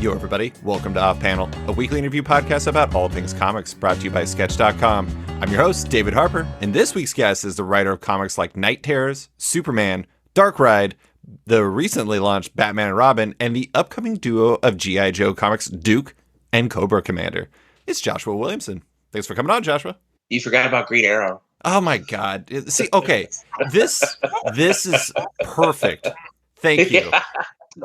Yo, everybody. Welcome to Off Panel, a weekly interview podcast about all things comics, brought to you by Sketch.com. I'm your host, David Harper, and this week's guest is the writer of comics like Night Terrors, Superman, Dark Ride, the recently launched Batman and Robin, and the upcoming duo of G.I. Joe comics, Duke and Cobra Commander. It's Joshua Williamson. Thanks for coming on, Joshua. You forgot about Green Arrow. Oh my God. See, okay. This is perfect. Thank you. Yeah.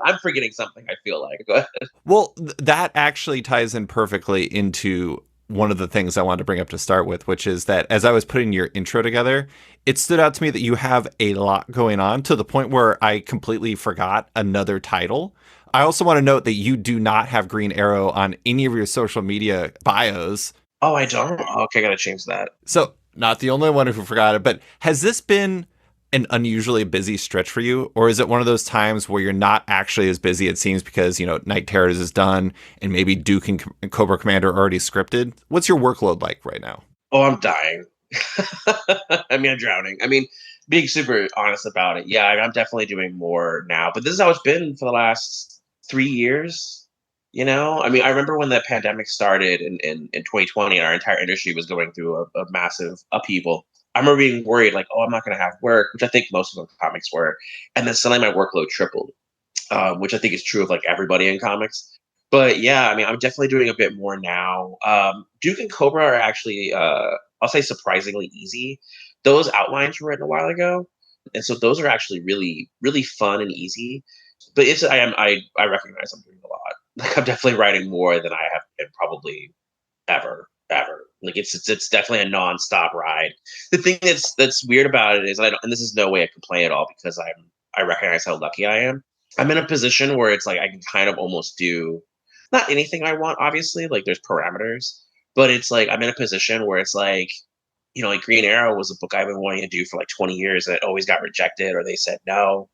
I'm forgetting something, I feel like. Go ahead. Well, that actually ties in perfectly into one of the things I wanted to bring up to start with, which is that as I was putting your intro together, it stood out to me that you have a lot going on to the point where I completely forgot another title. I also want to note that you do not have Green Arrow on any of your social media bios. Oh, I don't? Okay, I gotta change that. So, not the only one who forgot it, but has this been an unusually busy stretch for you? Or is it one of those times where you're not actually as busy, it seems, because, Night Terrors is done and maybe Duke and Cobra Commander are already scripted? What's your workload like right now? Oh, I'm dying. I'm drowning. Being super honest about it. Yeah, I'm definitely doing more now. But this is how it's been for the last 3 years. I remember when the pandemic started in 2020 and our entire industry was going through a massive upheaval. I remember being worried, like, oh, I'm not going to have work, which I think most of the comics were. And then suddenly my workload tripled, which I think is true of like everybody in comics. But yeah, I'm definitely doing a bit more now. Duke and Cobra are actually, I'll say, surprisingly easy. Those outlines were written a while ago. And so those are actually really, really fun and easy. But I recognize I'm doing a lot. Like, I'm definitely writing more than I have been probably ever. Like, it's definitely a nonstop ride. The thing that's weird about it is, and this is no way I complain at all, because I recognize how lucky I am. I'm in a position where it's like I can kind of almost do not anything I want, obviously, like there's parameters, but it's like I'm in a position where it's like, like Green Arrow was a book I've been wanting to do for like 20 years, and it always got rejected or they said no.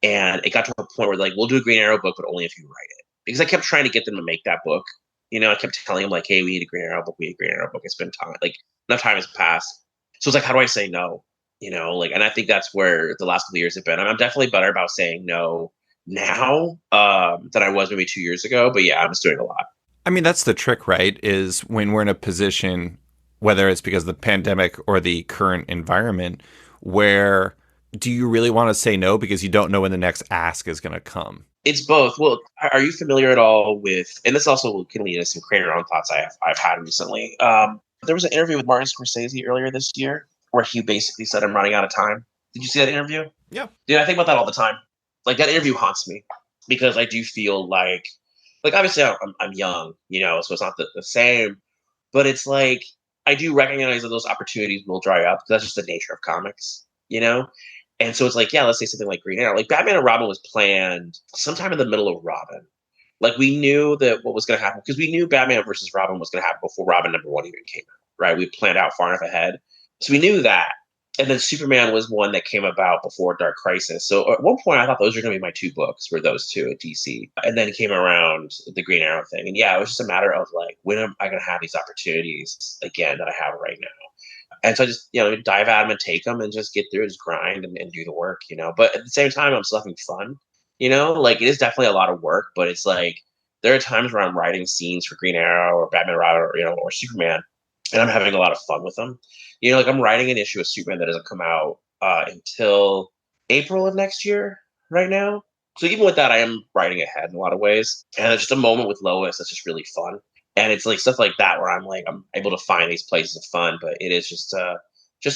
And it got to a point where like, we'll do a Green Arrow book, but only if you write it. Because I kept trying to get them to make that book. I kept telling them like, hey, we need a Green Arrow book. We need a Green Arrow book. It's been time. Like, enough time has passed. So it's like, how do I say no? And I think that's where the last couple of years have been. I'm definitely better about saying no now than I was maybe 2 years ago. But yeah, I'm just doing a lot. That's the trick, right? Is when we're in a position, whether it's because of the pandemic or the current environment, where do you really want to say no because you don't know when the next ask is going to come? It's both. Well, are you familiar at all with, and this also can lead to some creator own thoughts I've had recently. There was an interview with Martin Scorsese earlier this year where he basically said, I'm running out of time. Did you see that interview? Yeah. Dude, I think about that all the time. Like, that interview haunts me because I do feel like obviously I'm young, so it's not the same, but it's like, I do recognize that those opportunities will dry up because that's just the nature of comics, And so it's like, yeah, let's say something like Green Arrow. Like, Batman and Robin was planned sometime in the middle of Robin. Like, we knew that what was going to happen, because we knew Batman versus Robin was going to happen before Robin #1 even came out, right? We planned out far enough ahead. So we knew that. And then Superman was one that came about before Dark Crisis. So at one point, I thought those were going to be my two books, were those two at DC. And then it came around the Green Arrow thing. And yeah, it was just a matter of like, when am I going to have these opportunities again that I have right now? And so I just, dive at them and take them and just get through, just grind and do the work, But at the same time, I'm still having fun, Like, it is definitely a lot of work, but it's like, there are times where I'm writing scenes for Green Arrow or Batman Robin or Superman, and I'm having a lot of fun with them. Like, I'm writing an issue of Superman that doesn't come out until April of next year right now. So even with that, I am writing ahead in a lot of ways. And it's just a moment with Lois that's just really fun. And it's like stuff like that where I'm able to find these places of fun, but it is just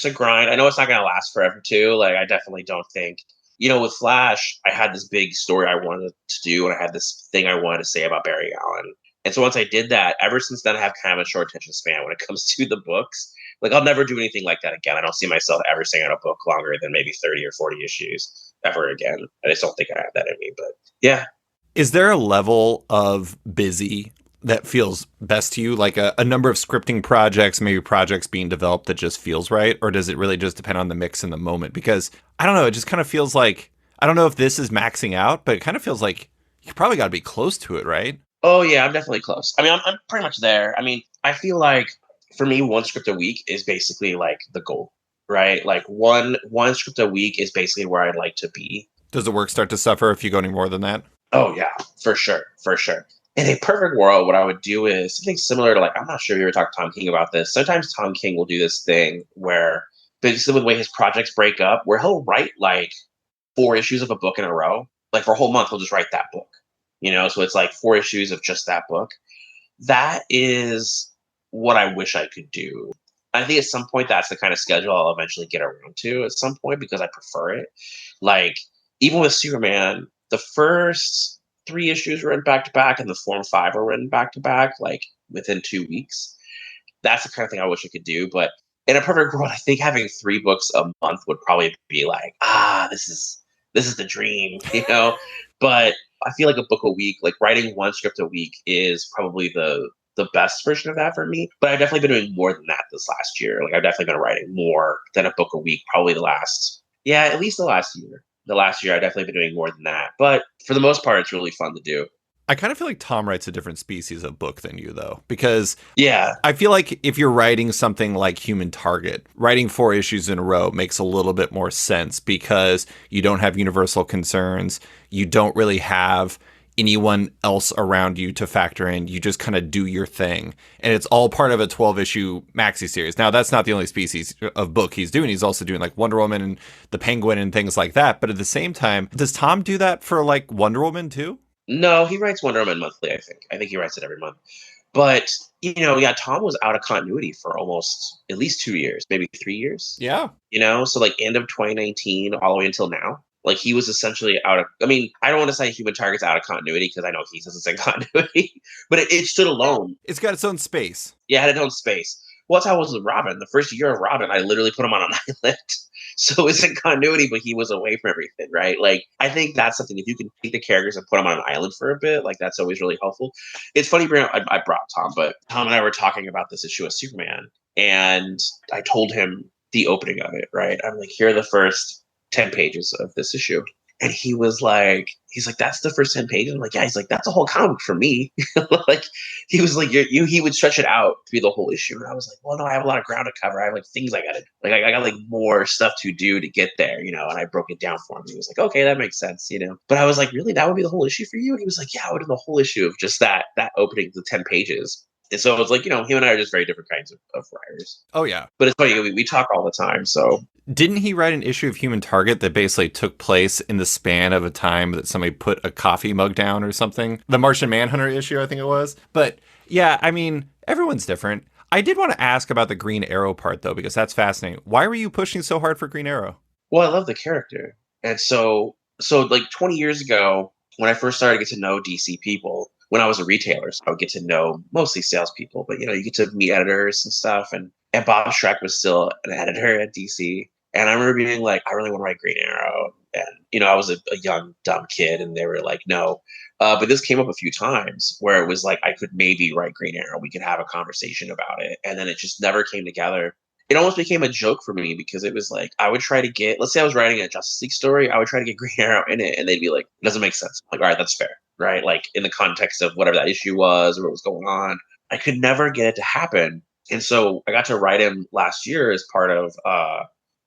a grind. I know it's not going to last forever too. Like, I definitely don't think, with Flash, I had this big story I wanted to do, and I had this thing I wanted to say about Barry Allen. And so once I did that, ever since then, I have kind of a short attention span when it comes to the books. Like, I'll never do anything like that again. I don't see myself ever staying on a book longer than maybe 30 or 40 issues ever again. I just don't think I have that in me, but yeah. Is there a level of busy that feels best to you, like a number of scripting projects, maybe projects being developed that just feels right? Or does it really just depend on the mix in the moment? Because I don't know, it just kind of feels like, I don't know if this is maxing out, but it kind of feels like you probably got to be close to it, right? Oh yeah, I'm definitely close. I'm pretty much there. I feel like for me, one script a week is basically like the goal, right? Like one script a week is basically where I'd like to be. Does the work start to suffer if you go any more than that? Oh yeah, for sure. In a perfect world, what I would do is something similar to like, I'm not sure if you ever talked to Tom King about this. Sometimes Tom King will do this thing where basically the way his projects break up, where he'll write like 4 issues of a book in a row. Like for a whole month, he'll just write that book. So it's like 4 issues of just that book. That is what I wish I could do. I think at some point that's the kind of schedule I'll eventually get around to at some point because I prefer it. Like even with Superman, the first 3 issues were written back to back, and the Form 5 were written back to back, like within 2 weeks. That's the kind of thing I wish I could do. But in a perfect world, I think having 3 books a month would probably be like, this is the dream, But I feel like a book a week, like writing one script a week, is probably the best version of that for me. But I've definitely been doing more than that this last year. Like I've definitely been writing more than a book a week, probably at least the last year. The last year, I've definitely been doing more than that. But for the most part, it's really fun to do. I kind of feel like Tom writes a different species of book than you, though, because Yeah, I feel like if you're writing something like Human Target, writing 4 issues in a row makes a little bit more sense because you don't have universal concerns. You don't really have anyone else around you to factor in. You just kind of do your thing. And it's all part of a 12-issue maxi series. Now, that's not the only species of book he's doing. He's also doing like Wonder Woman and the Penguin and things like that. But at the same time, does Tom do that for like Wonder Woman too? no, he writes Wonder Woman monthly. I think he writes it every month. But yeah, Tom was out of continuity for almost at least 2 years, maybe 3 years. Yeah. So like end of 2019 all the way until now. Like he was essentially out of. I mean, I don't want to say Human Target's out of continuity because I know he says it's in continuity, but it stood alone. It's got its own space. Yeah, it had its own space. Well, that's how it was with Robin. The first year of Robin, I literally put him on an island. So it's in continuity, but he was away from everything, right? Like, I think that's something, if you can take the characters and put them on an island for a bit, like, that's always really helpful. It's funny, I brought Tom, but Tom and I were talking about this issue of Superman, and I told him the opening of it, right? I'm like, here are the first 10 pages of this issue. And he's like, that's the first 10 pages. I'm like, yeah. He's like, that's a whole comic for me. Like, he was like, he would stretch it out to be the whole issue. And I was like, well, no, I have a lot of ground to cover. I have like things I got to, like, I got like more stuff to do to get there, And I broke it down for him. He was like, okay, that makes sense, But I was like, really, that would be the whole issue for you? And he was like, yeah, I would do the whole issue of just that opening, the 10 pages. And so it's like, him and I are just very different kinds of writers. Oh, yeah. But it's funny, we talk all the time, so. Didn't he write an issue of Human Target that basically took place in the span of a time that somebody put a coffee mug down or something? The Martian Manhunter issue, I think it was. But yeah, I mean, everyone's different. I did want to ask about the Green Arrow part, though, because that's fascinating. Why were you pushing so hard for Green Arrow? Well, I love the character. And so like 20 years ago, when I first started to get to know DC people, when I was a retailer, so I would get to know mostly salespeople, but you get to meet editors and stuff. And Bob Schreck was still an editor at DC. And I remember being like, I really want to write Green Arrow. And, I was a young, dumb kid, and they were like, no. But this came up a few times where it was like, I could maybe write Green Arrow. We could have a conversation about it. And then it just never came together. It almost became a joke for me because it was like, I would try to get, let's say I was writing a Justice League story, I would try to get Green Arrow in it, and they'd be like, it doesn't make sense. I'm like, all right, that's fair, right? Like in the context of whatever that issue was or what was going on, I could never get it to happen. And so I got to write him last year as part of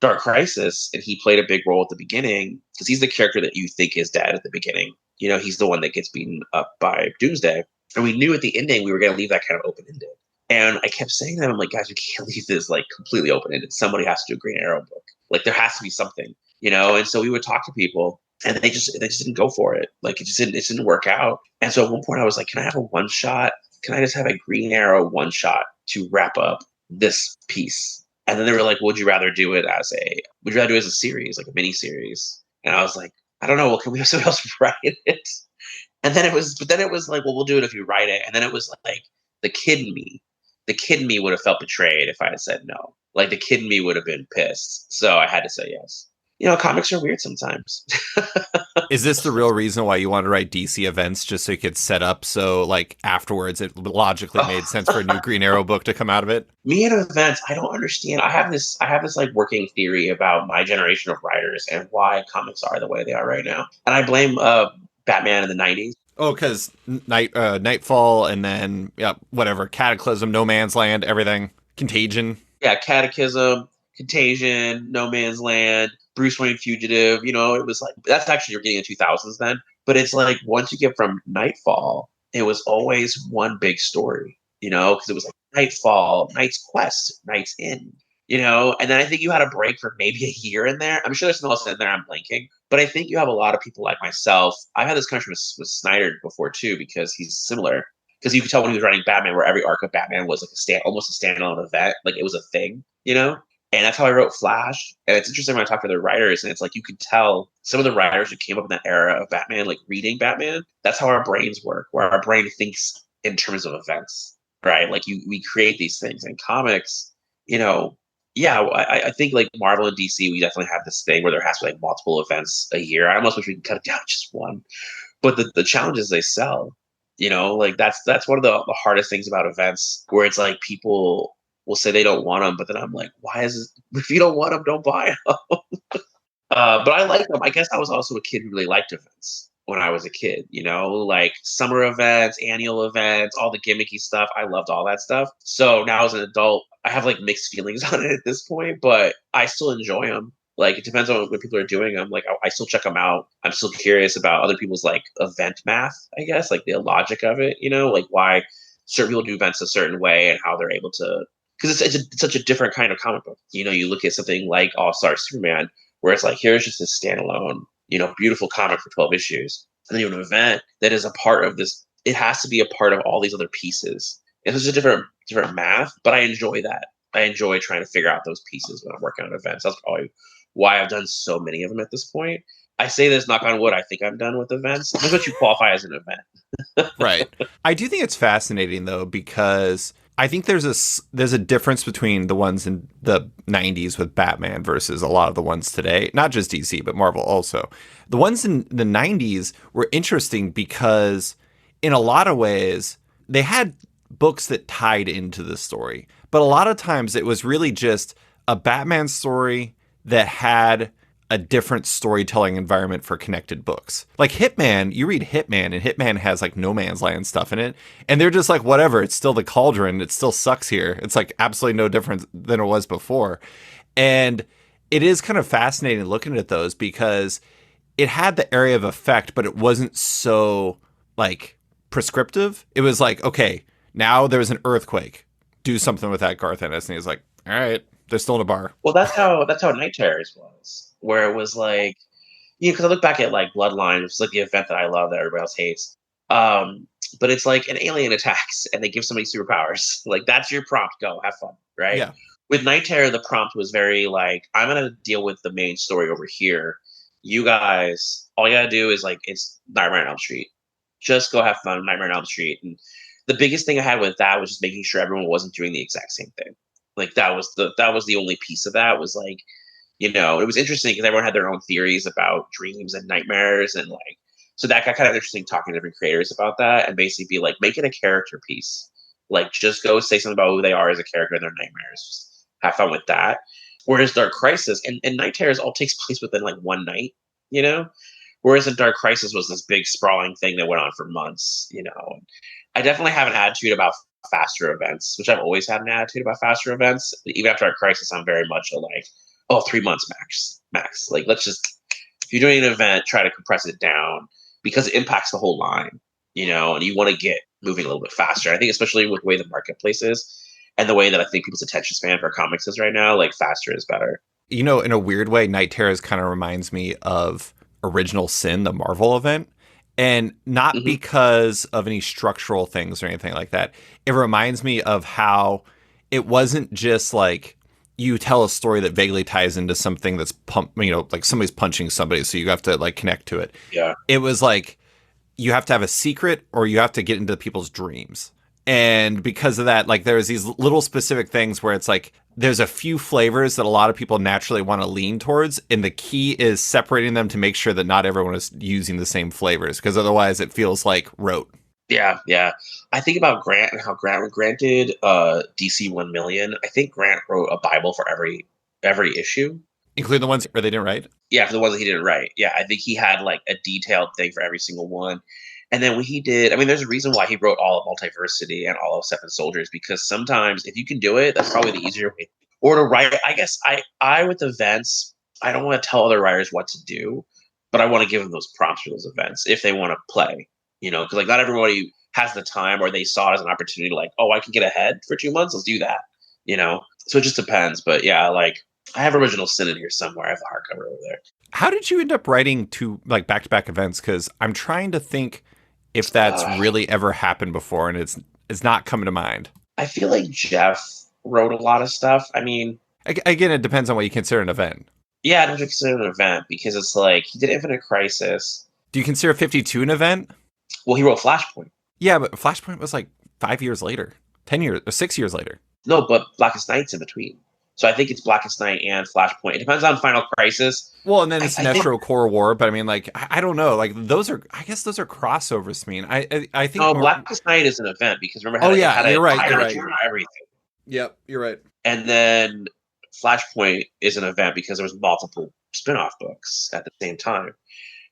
Dark Crisis, and he played a big role at the beginning because he's the character that you think is dead at the beginning. He's the one that gets beaten up by Doomsday. And we knew at the ending we were going to leave that kind of open-ended. And I kept saying to them, I'm like, guys, we can't leave this like completely open-ended. Somebody has to do a Green Arrow book. Like there has to be something, And so we would talk to people, and they just didn't go for it. Like it didn't work out. And so at one point I was like, can I have a one shot? Can I just have a Green Arrow one shot to wrap up this piece? And then they were like, would you rather do it as a series, like a mini series? And I was like, I don't know. Well, can we have somebody else write it? And then it was like, well, we'll do it if you write it. And then it was like the kid in me would have felt betrayed if I had said no. Like the kid in me would have been pissed. So I had to say yes. Comics are weird sometimes. Is this the real reason why you wanted to write DC events, just so you could set up so like afterwards it logically made sense for a new Green Arrow book to come out of it? Me and events, I don't understand. I have this like working theory about my generation of writers and why comics are the way they are right now. And I blame Batman in the 90s. Oh, because Nightfall and then whatever, Cataclysm, No Man's Land, everything, Contagion. Yeah, Cataclysm, Contagion, No Man's Land, Bruce Wayne Fugitive. It was like that's actually you're getting in 2000s then. But it's like once you get from Nightfall it was always one big story, because it was like Nightfall, Knight's Quest, Knight's Inn, and then I think you had a break for maybe a year in there. I'm sure there's something else in there I'm blanking, but I think you have a lot of people like myself. I've had this conversation with Snyder before too, because he's similar. Because you could tell when he was writing Batman, where every arc of Batman was like almost a standalone event, like it was a thing, And that's how I wrote Flash. And it's interesting when I talk to the writers, and it's like you could tell some of the writers who came up in that era of Batman, like reading Batman, that's how our brains work, where our brain thinks in terms of events, right? Like we create these things in comics, yeah, I think like Marvel and DC, we definitely have this thing where there has to be like multiple events a year. I almost wish we could cut it down to just one. But the challenges they sell, like that's one of the hardest things about events, where it's like people will say they don't want them, but then I'm like, why is this? If you don't want them, don't buy them. But I like them. I guess I was also a kid who really liked events when I was a kid, like summer events, annual events, all the gimmicky stuff. I loved all that stuff. So now as an adult, I have like mixed feelings on it at this point, but I still enjoy them. Like, it depends on what people are doing. I'm like, I still check them out. I'm still curious about other people's like event math, I guess, like the logic of it, like why certain people do events a certain way and how they're able to, because it's such a different kind of comic book. You look at something like All-Star Superman, where it's like, here's just this standalone, beautiful comic for 12 issues. And then you have an event that is a part of this. It has to be a part of all these other pieces. It's just a different math, but I enjoy that. I enjoy trying to figure out those pieces when I'm working on events. That's probably why I've done so many of them at this point. I say this, knock on wood, I think I'm done with events. That's what you qualify as an event. Right. I do think it's fascinating, though, because I think there's a difference between the ones in the 90s with Batman versus a lot of the ones today, not just DC, but Marvel also. The ones in the 90s were interesting because in a lot of ways, they had books that tied into the story. But a lot of times it was really just a Batman story that had a different storytelling environment for connected books. Like Hitman, you read Hitman, and Hitman has like No Man's Land stuff in it, and they're just like, whatever, it's still the Cauldron, it still sucks here. It's like absolutely no different than it was before. And it is kind of fascinating looking at those because it had the area of effect, but it wasn't so like prescriptive. It was like, okay, now there's an earthquake. Do something with that, Garth Ennis. And he's like, all right, they're still in a bar. Well, that's how Night Terrors was, where it was like, because I look back at like Bloodline, which is like the event that I love that everybody else hates. But it's like an alien attacks and they give somebody superpowers. Like, that's your prompt. Go have fun, right? Yeah. With Night Terror, the prompt was very like, I'm gonna deal with the main story over here. You guys, all you gotta do is like, it's Nightmare on Elm Street. Just go have fun, Nightmare on Elm Street. And the biggest thing I had with that was just making sure everyone wasn't doing the exact same thing. Like that was the only piece of that, was like, it was interesting because everyone had their own theories about dreams and nightmares, and like, so that got kind of interesting talking to different creators about that, and basically be like, make it a character piece. Like, just go say something about who they are as a character in their nightmares. Just have fun with that. Whereas Dark Crisis and Night Terrors all takes place within like one night, Whereas in Dark Crisis was this big sprawling thing that went on for months, I definitely have an attitude about faster events, which I've always had an attitude about faster events. Even after Dark Crisis, I'm very much like, 3 months max. Like, let's just, if you're doing an event, try to compress it down because it impacts the whole line, and you want to get moving a little bit faster. I think especially with the way the marketplace is and the way that I think people's attention span for comics is right now, like faster is better. In a weird way, Night Terrors kind of reminds me of Original Sin, the Marvel event. And not because of any structural things or anything like that. It reminds me of how it wasn't just like you tell a story that vaguely ties into something that's like somebody's punching somebody, so you have to like connect to it. Yeah. It was like you have to have a secret or you have to get into people's dreams. And because of that, like there's these little specific things where it's like there's a few flavors that a lot of people naturally want to lean towards. And the key is separating them to make sure that not everyone is using the same flavors, because otherwise it feels like rote. Yeah. I think about Grant and how Grant granted DC 1 million. I think Grant wrote a Bible for every issue. Including the ones where they didn't write? Yeah, for the ones that he didn't write. Yeah, I think he had like a detailed thing for every single one. And then when he did, there's a reason why he wrote all of Multiversity and all of Seven Soldiers, because sometimes if you can do it, that's probably the easier way. Or to write, I guess I with events, I don't want to tell other writers what to do, but I want to give them those prompts for those events if they want to play, because like not everybody has the time, or they saw it as an opportunity, like, oh, I can get ahead for 2 months, let's do that, you know? So it just depends. But yeah, like, I have Original Sin in here somewhere. I have the hardcover over there. How did you end up writing two like back-to-back events? Because I'm trying to think if that's Uh, really ever happened before, and it's not coming to mind. I feel like Jeff wrote a lot of stuff. I mean, Again, it depends on what you consider an event. yeah, I don't consider it an event because it's like he did Infinite Crisis. Do you consider 52 an event? Well, he wrote Flashpoint. Yeah, but Flashpoint was like 5 years later, 10 years, or 6 years later. No, but Blackest Night's in between. So I think it's Blackest Night and Flashpoint. It depends on Final Crisis. Well, and then it's I think Sinestro Core War, but I mean, like, I don't know. Like, those are, I guess those are crossovers to me. And I think. no, Blackest Night is an event because remember how Oh, it yeah, had you're right. pirate You're right. through everything. Yep, you're right. And then Flashpoint is an event because there was multiple spin-off books at the same time.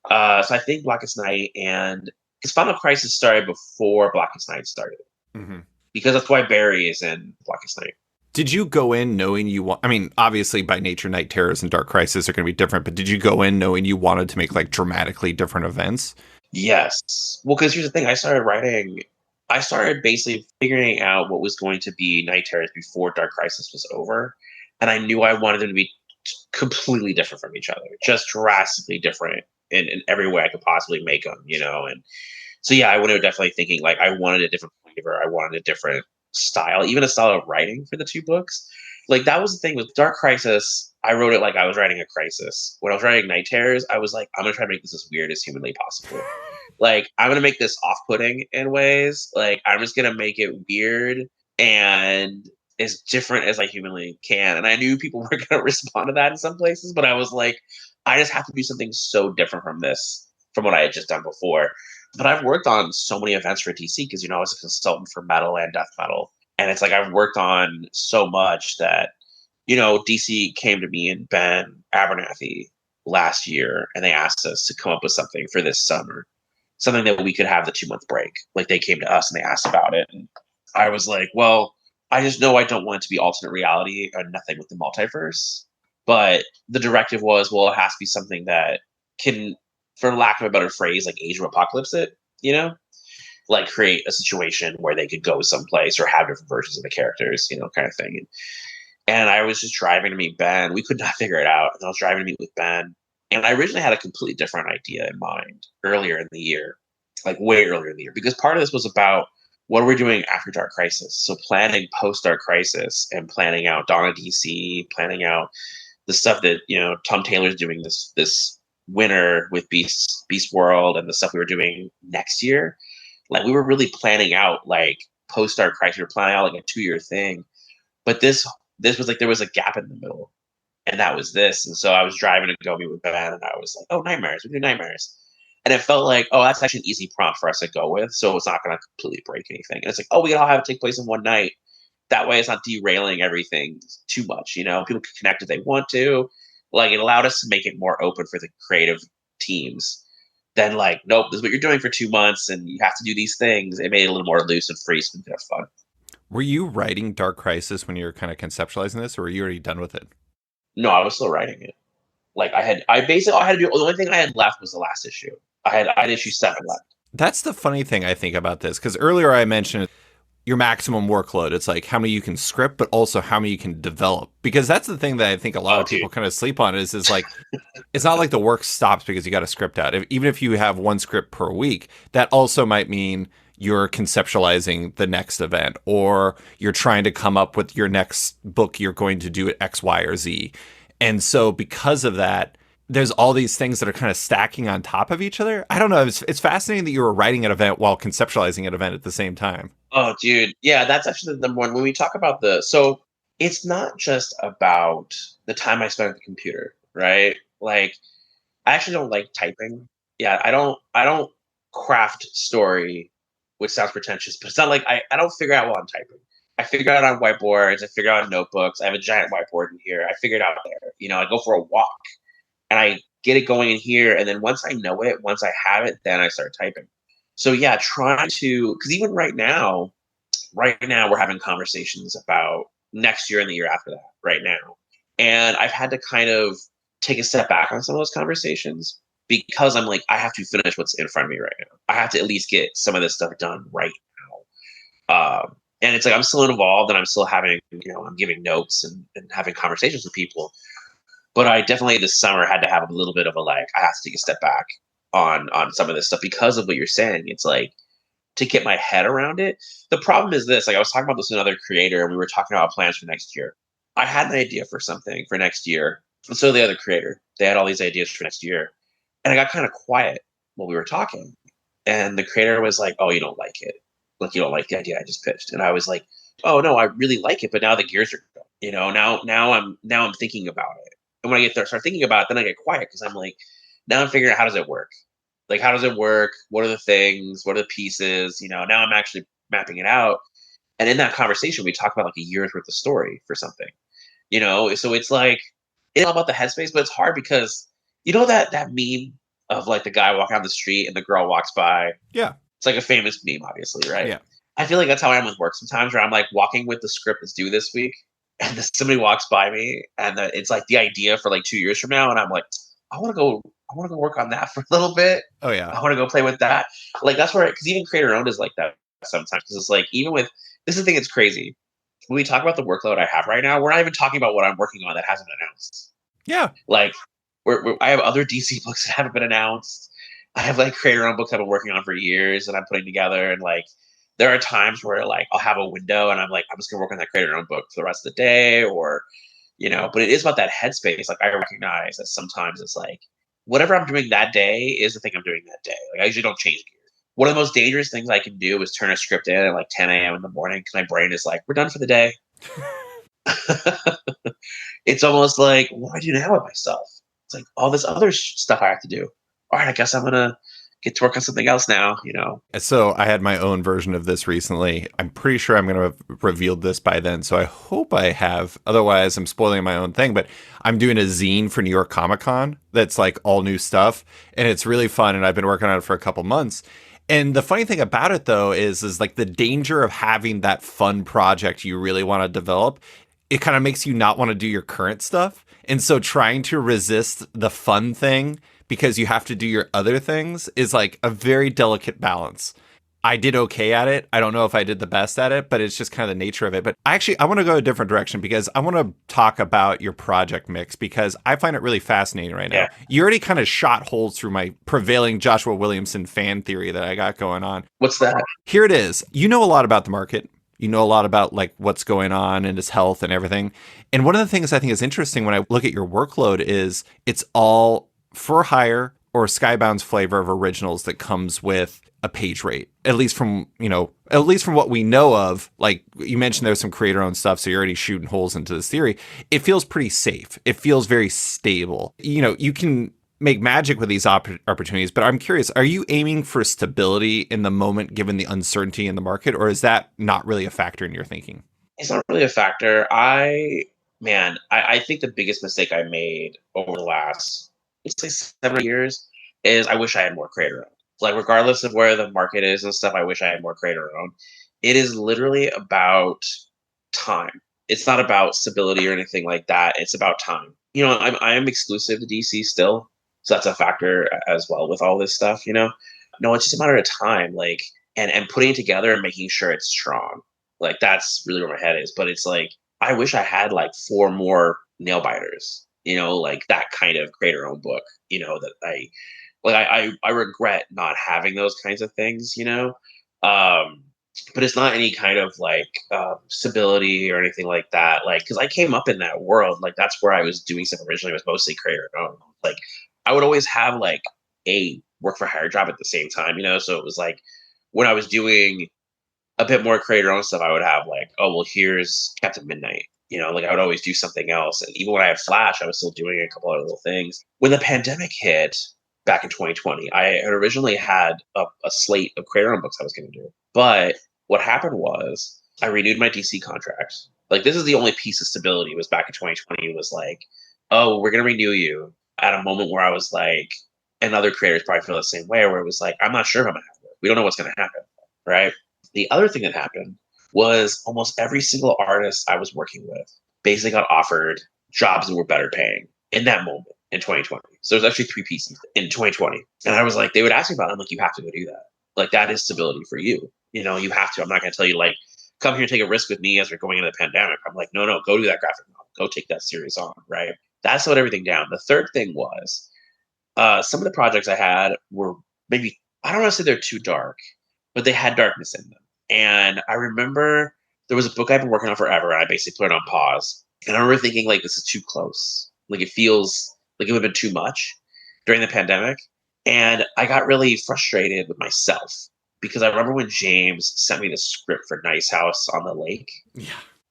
So I think Blackest Night and because Final Crisis started before Blackest Night started. Mm-hmm. Because that's why Barry is in Blackest Night. Did you go in knowing you want? I mean, obviously, by nature, Night Terrors and Dark Crisis are going to be different. But did you go in knowing you wanted to make like dramatically different events? Yes. Well, because here's the thing: I started basically figuring out what was going to be Night Terrors before Dark Crisis was over, and I knew I wanted them to be completely different from each other, just drastically different in every way I could possibly make them. And so yeah, I went in definitely thinking like I wanted a different flavor, I wanted a different style, even a style of writing for the two books. Like that was the thing with Dark Crisis. I wrote it like I was writing a crisis. When I was writing Night Terrors, I was like, I'm gonna try to make this as weird as humanly possible. Like I'm gonna make this off-putting in ways. Like I'm just gonna make it weird and as different as I humanly can. And I knew people were gonna respond to that in some places, but I was like, I just have to do something so different from this, from what I had just done before. But I've worked on so many events for DC because I was a consultant for metal and death metal. And it's like I've worked on so much that, DC came to me and Ben Abernathy last year and they asked us to come up with something for this summer, something that we could have the 2-month break. Like they came to us and they asked about it. And I was like, well, I just know I don't want it to be alternate reality or nothing with the multiverse. But the directive was, well, it has to be something that can, for lack of a better phrase, like age of apocalypse it, like create a situation where they could go someplace or have different versions of the characters, kind of thing. And I was just driving to meet Ben. We could not figure it out. And I was driving to meet with Ben. And I originally had a completely different idea in mind earlier in the year, like way earlier in the year, because part of this was about what are we doing after Dark Crisis? So planning post Dark Crisis and planning out Dawn of DC, planning out the stuff that, Tom Taylor's doing this winter with Beast World and the stuff we were doing next year. Like we were really planning out like post Dark Crisis. We were planning out like a 2-year thing. But this was like there was a gap in the middle. And that was this. And so I was driving to go meet with Ben and I was like, oh, Nightmares, we do Nightmares. And it felt like, oh, that's actually an easy prompt for us to go with. So it's not going to completely break anything. And it's like, oh, we can all have it take place in one night. That way it's not derailing everything too much. People can connect if they want to. Like it allowed us to make it more open for the creative teams than like, nope, this is what you're doing for 2 months and you have to do these things. It made it a little more loose and free so we could have fun. Were you writing Dark Crisis when you were kind of conceptualizing this, or were you already done with it? No, I was still writing it. Like I basically all I had to do. The only thing I had left was the last issue. I had issue 7 left. That's the funny thing I think about this, because earlier I mentioned your maximum workload. It's like how many you can script, but also how many you can develop. Because that's the thing that I think a lot of people kind of sleep on is like, it's not like the work stops because you got a script out. Even if you have one script per week, that also might mean you're conceptualizing the next event, or you're trying to come up with your next book you're going to do at X, Y, or Z. And so because of that, there's all these things that are kind of stacking on top of each other. I don't know. It's fascinating that you were writing an event while conceptualizing an event at the same time. Oh, dude. Yeah, that's actually the number one. When we talk about so it's not just about the time I spend at the computer, right? Like, I actually don't like typing. Yeah, I don't craft story, which sounds pretentious, but it's not like I don't figure out while I'm typing. I figure out on whiteboards. I figure out on notebooks. I have a giant whiteboard in here. I figure it out there. I go for a walk and I get it going in here. And then once I know it, once I have it, then I start typing. So yeah, trying to, because even right now we're having conversations about next year and the year after that right now. And I've had to kind of take a step back on some of those conversations because I'm like, I have to finish what's in front of me right now. I have to at least get some of this stuff done right now. And it's like I'm still involved and I'm still having, I'm giving notes and having conversations with people. But I definitely this summer had to have a little bit of a like, I have to take a step back on some of this stuff because of what you're saying. It's like to get my head around it. The problem is this, like I was talking about this with another creator and we were talking about plans for next year. I had an idea for something for next year. And so the other creator, they had all these ideas for next year. And I got kind of quiet while we were talking. And the creator was like, oh, you don't like it. Like, you don't like the idea I just pitched. And I was like, oh no, I really like it. But now the gears are going, now I'm thinking about it. And when I get there, start thinking about it, then I get quiet because I'm like, now I'm figuring out how does it work? Like, how does it work? What are the things? What are the pieces? Now I'm actually mapping it out. And in that conversation, we talk about like a year's worth of story for something, So it's like, it's all about the headspace, but it's hard because that meme of like the guy walking down the street and the girl walks by. Yeah. It's like a famous meme, obviously, right? Yeah. I feel like that's how I am with work sometimes, where I'm like walking with the script that's due this week, and then somebody walks by me, and it's like the idea for like 2 years from now, and I'm like, I want to go work on that for a little bit. Oh yeah. I want to go play with that. Like that's where, because even creator owned is like that sometimes, because it's like even with this is the thing, it's crazy. When we talk about the workload I have right now, we're not even talking about what I'm working on that hasn't been announced. Yeah. Like I have other DC books that haven't been announced. I have like creator owned books I've been working on for years and I'm putting together, and like there are times where like I'll have a window and I'm like, I'm just gonna work on that creator owned book for the rest of the day, or but it is about that headspace. Like I recognize that sometimes it's like whatever I'm doing that day is the thing I'm doing that day. Like I usually don't change gears. One of the most dangerous things I can do is turn a script in at like 10 a.m. in the morning because my brain is like, we're done for the day. It's almost like, what do I do now with myself? It's like all this other stuff I have to do. All right, I guess I'm going to get to work on something else now, So I had my own version of this recently. I'm pretty sure I'm going to have revealed this by then. So I hope I have. Otherwise, I'm spoiling my own thing. But I'm doing a zine for New York Comic Con that's like all new stuff. And it's really fun. And I've been working on it for a couple months. And the funny thing about it, though, is like the danger of having that fun project you really want to develop. It kind of makes you not want to do your current stuff. And so trying to resist the fun thing because you have to do your other things is like a very delicate balance. I did okay at it. I don't know if I did the best at it, but it's just kind of the nature of it. But I want to go a different direction because I want to talk about your project mix because I find it really fascinating right now. Yeah. You already kind of shot holes through my prevailing Joshua Williamson fan theory that I got going on. What's that? Here it is. You know a lot about the market. You know a lot about like what's going on and his health and everything. And one of the things I think is interesting when I look at your workload is it's all for hire or Skybound's flavor of originals that comes with a page rate, at least from what we know of. Like you mentioned, there's some creator owned stuff. So you're already shooting holes into this theory. It feels pretty safe. It feels very stable. You can make magic with these opportunities, but I'm curious, are you aiming for stability in the moment given the uncertainty in the market, or is that not really a factor in your thinking? It's not really a factor. I think the biggest mistake I made over the last, let's say 7 years is I wish I had more creator owned. Like regardless of where the market is and stuff, I wish I had more creator owned. It is literally about time. It's not about stability or anything like that. It's about time. I'm exclusive to DC still. So that's a factor as well with all this stuff, No, it's just a matter of time, like, and putting it together and making sure it's strong. Like, that's really where my head is. But it's like, I wish I had like 4 more nail biters, like that kind of creator owned book, that I regret not having those kinds of things, but it's not any kind of like stability or anything like that. Like, because I came up in that world, like that's where I was doing stuff originally. It was mostly creator owned. Like, I would always have like a work for hire job at the same time, So it was like when I was doing a bit more creator owned stuff, I would have like, oh well, here's Captain Midnight. Like I would always do something else. And even when I had Flash, I was still doing a couple other little things. When the pandemic hit back in 2020, I had originally had a slate of creator owned books I was going to do. But what happened was I renewed my DC contract. Like this is the only piece of stability was back in 2020. It was like, oh, we're going to renew you at a moment where I was like, and other creators probably feel the same way, where it was like, I'm not sure if I'm going to have work. We don't know what's going to happen. Right. The other thing that happened was almost every single artist I was working with basically got offered jobs that were better paying in that moment. in 2020. So there's actually 3 pieces in 2020. And I was like, they would ask me about it. I'm like, you have to go do that. Like, that is stability for you. You have to. I'm not going to tell you, like, come here and take a risk with me as we're going into the pandemic. I'm like, no, go do that graphic novel. Go take that series on, right? That slowed everything down. The third thing was some of the projects I had were maybe, I don't want to say they're too dark, but they had darkness in them. And I remember there was a book I've been working on forever, and I basically put it on pause. And I remember thinking, like, this is too close. Like, it feels like it would have been too much during the pandemic. And I got really frustrated with myself because I remember when James sent me the script for Nice House on the Lake, Yeah.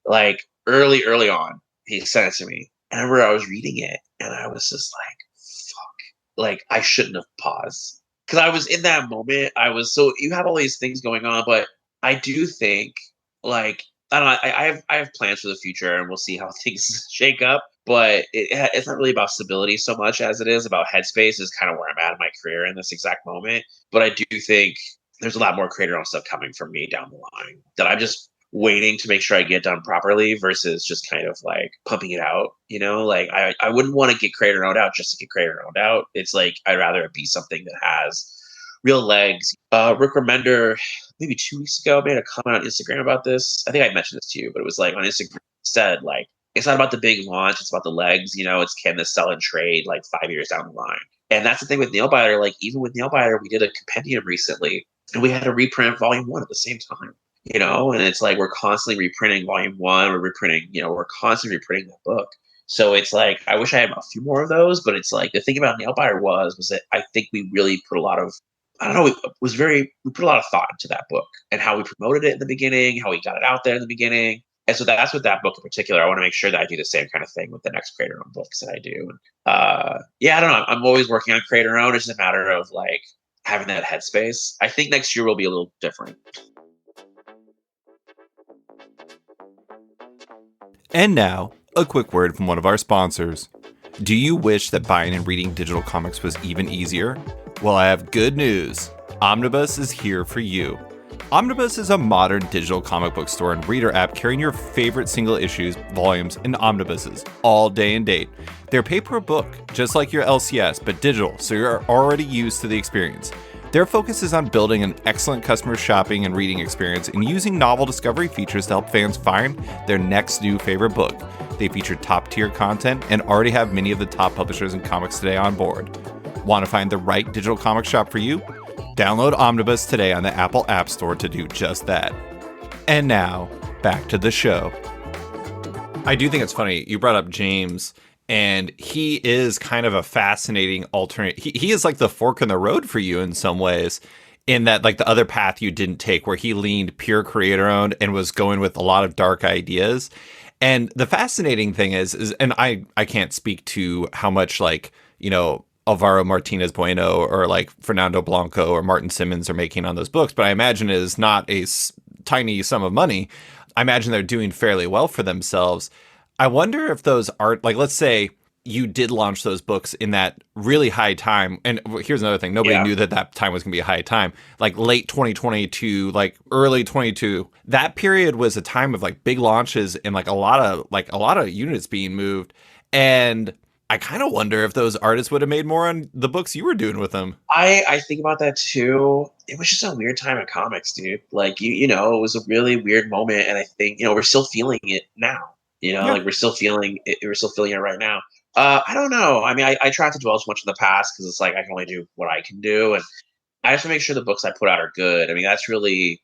like early on, he sent it to me. And I remember I was reading it and I was just like, fuck, like I shouldn't have paused. Because I was in that moment. You have all these things going on, but I do think, like, I don't know, I have plans for the future and we'll see how things shake up. But it's not really about stability so much as it is about headspace, is kind of where I'm at in my career in this exact moment. But I do think there's a lot more creator owned stuff coming from me down the line that I'm just waiting to make sure I get done properly versus just kind of like pumping it out. Like I wouldn't want to get creator owned out just to get creator owned out. It's like I'd rather it be something that has real legs. Rick Remender, maybe 2 weeks ago, made a comment on Instagram about this. I think I mentioned this to you, but it was like on Instagram said, like, it's not about the big launch, it's about the legs. It's can this sell and trade like 5 years down the line. And that's the thing with Nailbiter. Like, even with Nailbiter, we did a compendium recently and we had to reprint volume 1 at the same time. And it's like we're constantly reprinting volume 1, we're constantly reprinting that book. So it's like I wish I had a few more of those, but it's like the thing about Nailbiter was that I think we really put a lot of, I don't know, we put a lot of thought into that book and how we promoted it in the beginning, how we got it out there in the beginning. And so that's with that book in particular. I want to make sure that I do the same kind of thing with the next creator owned books that I do. Yeah, I don't know. I'm always working on creator owned. It's just a matter of like having that headspace. I think next year will be a little different. And now, a quick word from one of our sponsors. Do you wish that buying and reading digital comics was even easier? Well, I have good news. Omnibus is here for you. Omnibus is a modern digital comic book store and reader app carrying your favorite single issues, volumes, and omnibuses all day and date. They're pay per book, just like your LCS, but digital, so you're already used to the experience. Their focus is on building an excellent customer shopping and reading experience and using novel discovery features to help fans find their next new favorite book. They feature top-tier content and already have many of the top publishers in comics today on board. Want to find the right digital comic shop for you? Download Omnibus today on the Apple App Store to do just that. And now, back to the show. I do think it's funny. You brought up James, and he is kind of a fascinating alternate. He is like the fork in the road for you in some ways, in that like the other path you didn't take, where he leaned pure creator owned and was going with a lot of dark ideas. And the fascinating thing is and I can't speak to how much like, Alvaro Martinez Bueno or like Fernando Blanco or Martin Simmons are making on those books, but I imagine it is not a tiny sum of money. I imagine they're doing fairly well for themselves. I wonder if those are, like, let's say you did launch those books in that really high time. And here's another thing. Nobody knew that time was going to be a high time, like late 2020 to like early 22. That period was a time of like big launches and like a lot of units being moved. And I kind of wonder if those artists would have made more on the books you were doing with them. I think about that too. It was just a weird time in comics, dude. Like, it was a really weird moment. And I think, we're still feeling it now, like we're still feeling it. We're still feeling it right now. I don't know. I mean, I try not to dwell too much in the past because it's like I can only do what I can do. And I have to make sure the books I put out are good. I mean, that's really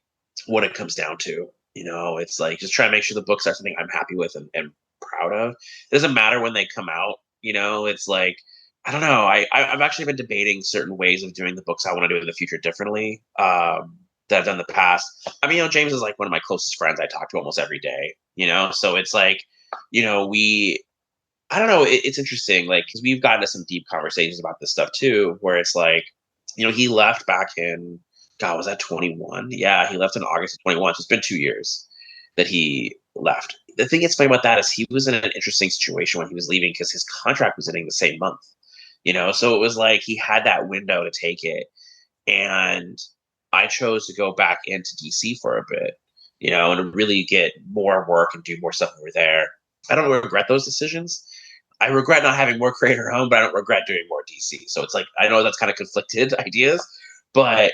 what it comes down to. It's like just try to make sure the books are something I'm happy with and proud of. It doesn't matter when they come out. It's like, I don't know. I've actually been debating certain ways of doing the books I want to do in the future differently that I've done in the past. I mean, James is like one of my closest friends. I talk to almost every day, so it's like, I don't know. It's interesting, like, because we've gotten to some deep conversations about this stuff too, where it's like, he left back in, God, was that 21? Yeah, he left in August of 21. So it's been 2 years that he left. The thing that's funny about that is he was in an interesting situation when he was leaving because his contract was ending the same month, so it was like he had that window to take it. And I chose to go back into DC for a bit, and really get more work and do more stuff over there. I don't regret those decisions. I regret not having more creator owned, but I don't regret doing more DC. So it's like, I know that's kind of conflicted ideas, but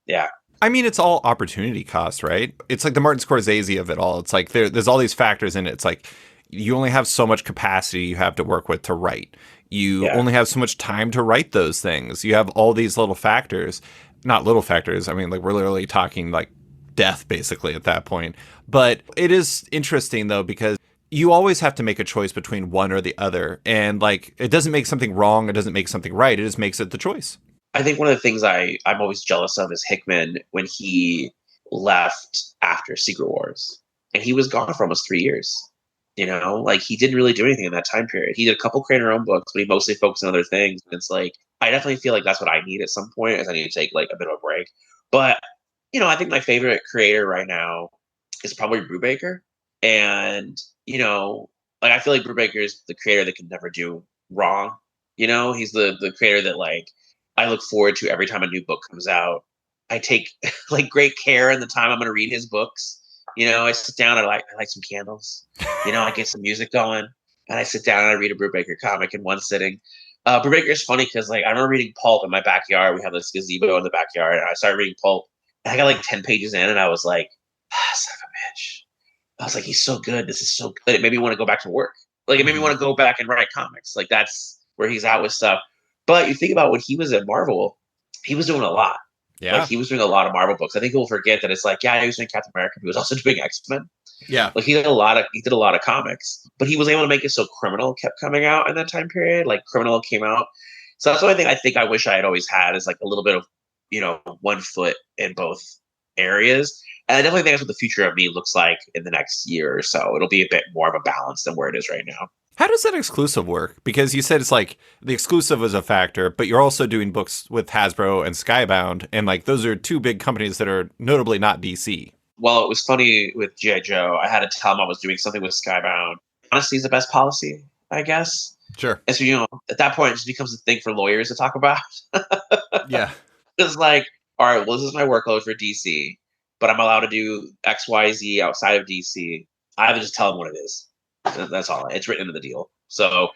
yeah. I mean, it's all opportunity cost, right? It's like the Martin Scorsese of it all. It's like there's all these factors in it. It's like you only have so much capacity you have to work with to write. You only have so much time to write those things. You have all these little factors, not little factors. I mean, like we're literally talking like death basically at that point. But it is interesting though, because you always have to make a choice between one or the other. And like, it doesn't make something wrong. It doesn't make something right. It just makes it the choice. I think one of the things I'm always jealous of is Hickman when he left after Secret Wars, and he was gone for almost 3 years. Like he didn't really do anything in that time period. He did a couple creator-owned books, but he mostly focused on other things. And it's like I definitely feel like that's what I need at some point, is I need to take like a bit of a break. But I think my favorite creator right now is probably Brubaker, and like I feel like Brubaker is the creator that can never do wrong. He's the creator that like I look forward to every time a new book comes out. I take like great care in the time I'm going to read his books. I sit down, I light some candles, I get some music going, and I sit down and I read a Brubaker comic in one sitting. Brubaker is funny because like I remember reading Pulp in my backyard. We have this gazebo in the backyard, and I started reading Pulp, and I got like 10 pages in, and I was like, son of a bitch. I was like, he's so good. This is so good. It made me want to go back to work. Like it made me want to go back and write comics. Like that's where he's at with stuff. But you think about when he was at Marvel, he was doing a lot. Yeah. Like he was doing a lot of Marvel books. I think people forget that it's like, yeah, he was doing Captain America, but he was also doing X-Men. Yeah. Like he did a lot of comics, but he was able to make it so Criminal kept coming out in that time period. Like Criminal came out. So that's the only thing I think I wish I had always had, is like a little bit of, one foot in both areas. And I definitely think that's what the future of me looks like in the next year or so. It'll be a bit more of a balance than where it is right now. How does that exclusive work? Because you said it's like the exclusive is a factor, but you're also doing books with Hasbro and Skybound, and like those are two big companies that are notably not DC. Well, it was funny with G.I. Joe. I had to tell him I was doing something with Skybound. Honesty is the best policy, I guess. Sure. And so, at that point, it just becomes a thing for lawyers to talk about. Yeah. It's like, all right, well, this is my workload for DC, but I'm allowed to do X, Y, Z outside of DC. I have to just tell them what it is. That's all. It's written into the deal. So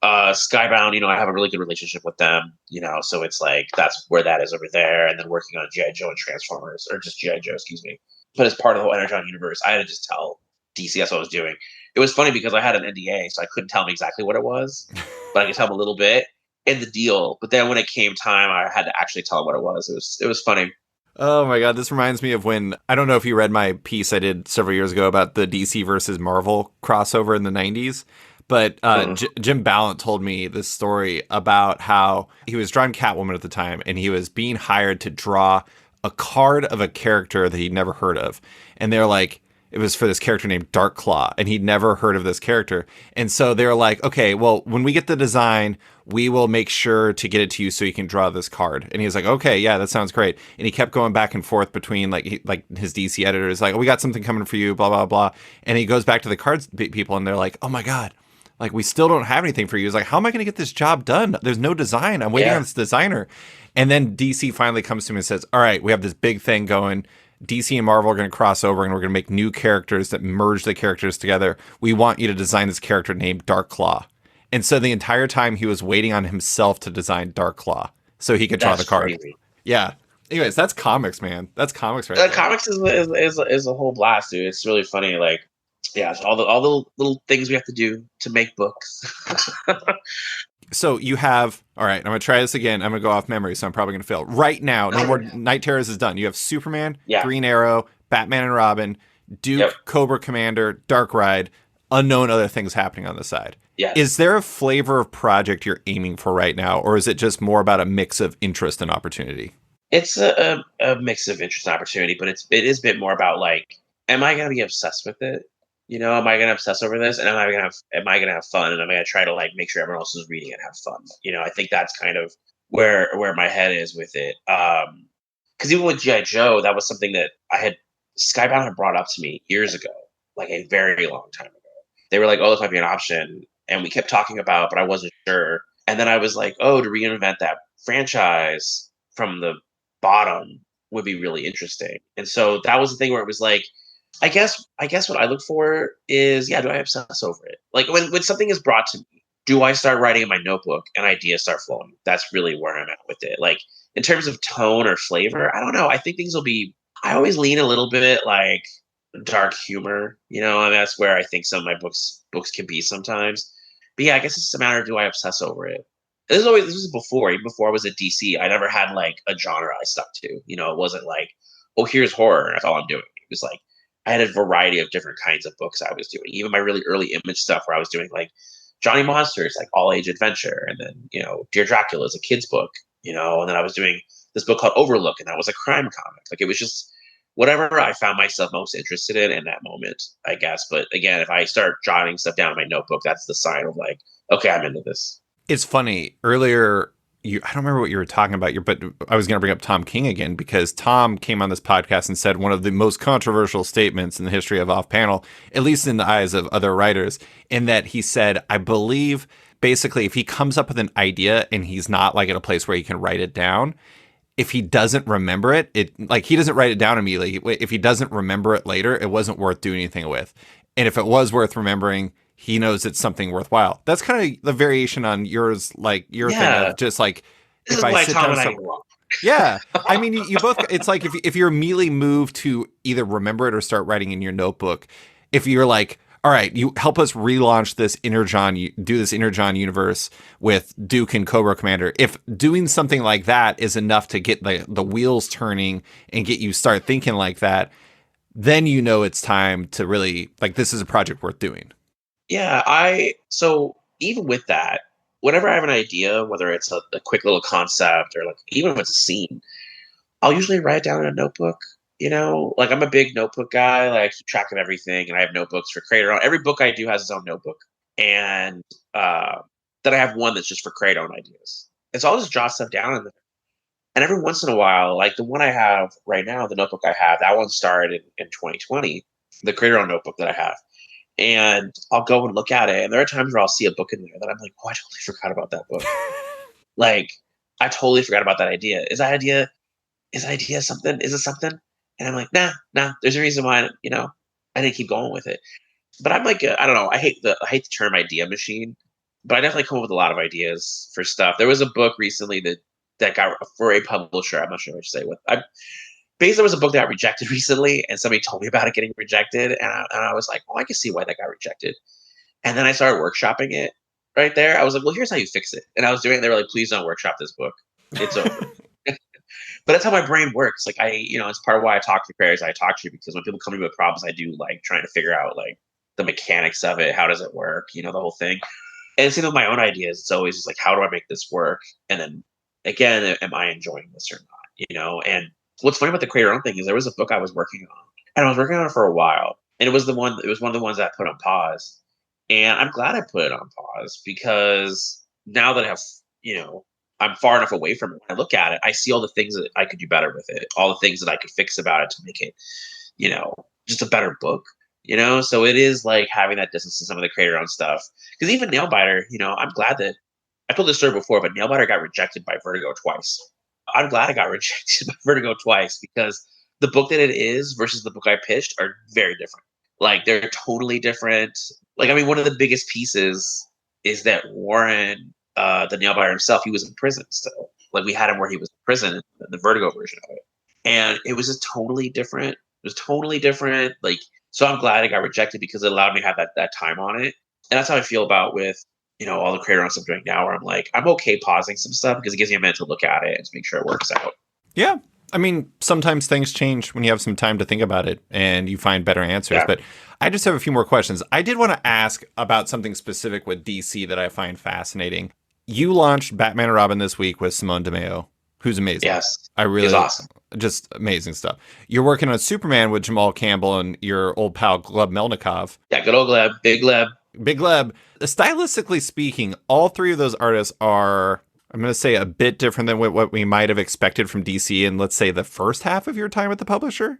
Skybound, I have a really good relationship with them, so it's like that's where that is over there. And then working on G.I. Joe and Transformers, or just G.I. Joe, excuse me. But as part of the whole Energon Universe, I had to just tell DC that's what I was doing. It was funny because I had an NDA, so I couldn't tell them exactly what it was, but I could tell them a little bit in the deal. But then when it came time, I had to actually tell them what it was. It was funny. Oh my God, this reminds me of when, I don't know if you read my piece I did several years ago about the DC versus Marvel crossover in the 90s, but Jim Ballant told me this story about how he was drawing Catwoman at the time, and he was being hired to draw a card of a character that he'd never heard of. And they're like, it was for this character named Dark Claw, and he'd never heard of this character. And so they were like, okay, well, when we get the design, we will make sure to get it to you so you can draw this card. And he was like, okay, yeah, that sounds great. And he kept going back and forth between like his DC editors, like, oh, we got something coming for you, blah, blah, blah. And he goes back to the cards people, and they're like, oh my God, like, we still don't have anything for you. He's like, how am I going to get this job done? There's no design. I'm waiting on this designer. And then DC finally comes to him and says, all right, we have this big thing going. DC and Marvel are going to cross over, and we're going to make new characters that merge the characters together. We want you to design this character named Dark Claw. And so the entire time he was waiting on himself to design Dark Claw so he could draw the card. Crazy. Yeah. Anyways, that's comics, man. That's comics right there. Comics is a whole blast, dude. It's really funny. Like, yeah, it's all the little things we have to do to make books. So you have, all right, I'm going to try this again. I'm going to go off memory, so I'm probably going to fail. Right now, No More Night Terrors is done. You have Superman, Green Arrow, Batman and Robin, Duke, Cobra Commander, Dark Ride, unknown other things happening on the side. Yeah. Is there a flavor of project you're aiming for right now, or is it just more about a mix of interest and opportunity? It's a mix of interest and opportunity, but it is a bit more about like, am I going to be obsessed with it? Am I going to obsess over this? And am I going to have fun? And am I going to try to like make sure everyone else is reading and have fun? I think that's kind of where my head is with it. Because even with G.I. Joe, that was something that Skybound had brought up to me years ago, like a very long time ago. They were like, oh, this might be an option. And we kept talking about it, but I wasn't sure. And then I was like, oh, to reinvent that franchise from the bottom would be really interesting. And so that was the thing where it was like, I guess what I look for is, do I obsess over it? Like when something is brought to me, do I start writing in my notebook and ideas start flowing? That's really where I'm at with it. Like in terms of tone or flavor, I don't know. I think things will be. I always lean a little bit like dark humor. And that's where I think some of my books can be sometimes. But yeah, I guess it's just a matter of do I obsess over it. This was before, even before I was at DC. I never had like a genre I stuck to. It wasn't like, oh, here's horror. That's all I'm doing. It was like I had a variety of different kinds of books I was doing. Even my really early Image stuff where I was doing like Johnny Monsters, like all age adventure, and then Dear Dracula is a kid's book. And then I was doing this book called Overlook, and that was a crime comic. Like it was just whatever I found myself most interested in that moment, I guess. But again, if I start jotting stuff down in my notebook, that's the sign of like, okay, I'm into this. It's funny. Earlier, I don't remember what you were talking about, but I was going to bring up Tom King again because Tom came on this podcast and said one of the most controversial statements in the history of Off Panel, at least in the eyes of other writers, in that he said, I believe, basically, if he comes up with an idea and he's not like at a place where he can write it down, if he doesn't remember it, he doesn't write it down immediately. If he doesn't remember it later, it wasn't worth doing anything with. And if it was worth remembering, he knows it's something worthwhile. That's kind of the variation on yours, like your thing of just like, this if is I sit Tom down, and I wrong. yeah. I mean, you both, it's like if you're immediately moved to either remember it or start writing in your notebook, if you're like, all right, you help us relaunch this do this Energon Universe with Duke and Cobra Commander. If doing something like that is enough to get the wheels turning and get you start thinking like that, then it's time to really, like, this is a project worth doing. Yeah, so even with that, whenever I have an idea, whether it's a quick little concept or like even if it's a scene, I'll usually write it down in a notebook. Like I'm a big notebook guy. Like I keep track of everything, and I have notebooks for Kraton. Every book I do has its own notebook, and then I have one that's just for Kraton ideas. And so I'll just jot stuff down in there. And every once in a while, like the one I have right now, the notebook I have, that one started in 2020, the Kraton notebook that I have. And I'll go and look at it. And there are times where I'll see a book in there that I'm like, oh, I totally forgot about that book. Like, I totally forgot about that idea. Is that idea something? Is it something? And I'm like, nah, there's a reason why, I didn't keep going with it. But I'm like, I don't know. I hate the term idea machine, but I definitely come up with a lot of ideas for stuff. There was a book recently that got for a publisher. I'm not sure what to say with. Basically, there was a book that got rejected recently, and somebody told me about it getting rejected, and I was like, oh, I can see why that got rejected. And then I started workshopping it right there. I was like, well, here's how you fix it. And I was doing it, and they were like, please don't workshop this book. It's over. But that's how my brain works. Like it's part of why I talk to the creators I talk to, because when people come to me with problems, I do like trying to figure out like the mechanics of it. How does it work? The whole thing. And same with my own ideas. It's always just like, how do I make this work? And then again, am I enjoying this or not? And what's funny about the creator own thing is there was a book I was working on, and I was working on it for a while. And it was one of the ones that I put on pause. And I'm glad I put it on pause, because now that I have, I'm far enough away from it. When I look at it, I see all the things that I could do better with it, all the things that I could fix about it to make it, just a better book. So it is like having that distance to some of the creator own stuff. Because even Nailbiter, I'm glad that I told this story before, but Nailbiter got rejected by Vertigo twice. I'm glad I got rejected by Vertigo twice, because the book that it is versus the book I pitched are very different. Like they're totally different. Like, I mean, one of the biggest pieces is that Warren, the Nailbiter himself, he was in prison still. Like we had him where he was in prison in the Vertigo version of it. And it was just totally different. It was totally different. Like, so I'm glad it got rejected, because it allowed me to have that time on it. And that's how I feel about with, all the creator on stuff I'm doing now, where I'm like, I'm okay pausing some stuff because it gives me a minute to look at it and to make sure it works out. Yeah. I mean, sometimes things change when you have some time to think about it and you find better answers. Yeah. But I just have a few more questions. I did want to ask about something specific with DC that I find fascinating. You launched Batman and Robin this week with Simone DeMeo, who's amazing. Yes. He's awesome. Just amazing stuff. You're working on Superman with Jamal Campbell and your old pal Gleb Melnikov. Yeah, good old Gleb. Big Gleb. Big Gleb. Stylistically speaking, all three of those artists are, I'm going to say, a bit different than what we might have expected from DC in, let's say, the first half of your time at the publisher.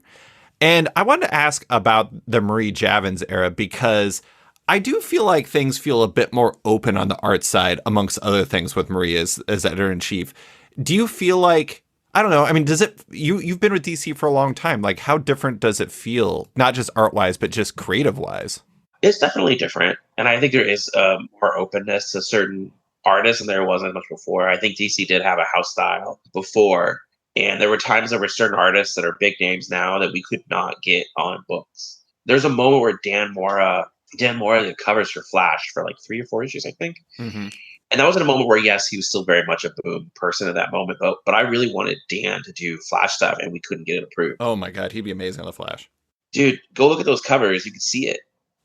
And I wanted to ask about the Marie Javins era, because I do feel like things feel a bit more open on the art side, amongst other things, with Marie as editor-in-chief. Do you feel like, I don't know, I mean, you've been with DC for a long time. Like, how different does it feel? Not just art-wise, but just creative-wise? It's definitely different, and I think there is more openness to certain artists than there wasn't much before. I think DC did have a house style before, and there were times there were certain artists that are big names now that we could not get on books. There's a moment where Dan Mora did covers for Flash for like 3 or 4 issues, I think. Mm-hmm. And that was in a moment where, yes, he was still very much a boom person at that moment, but I really wanted Dan to do Flash stuff, and we couldn't get it approved. Oh my God, he'd be amazing on the Flash. Dude, go look at those covers. You can see it.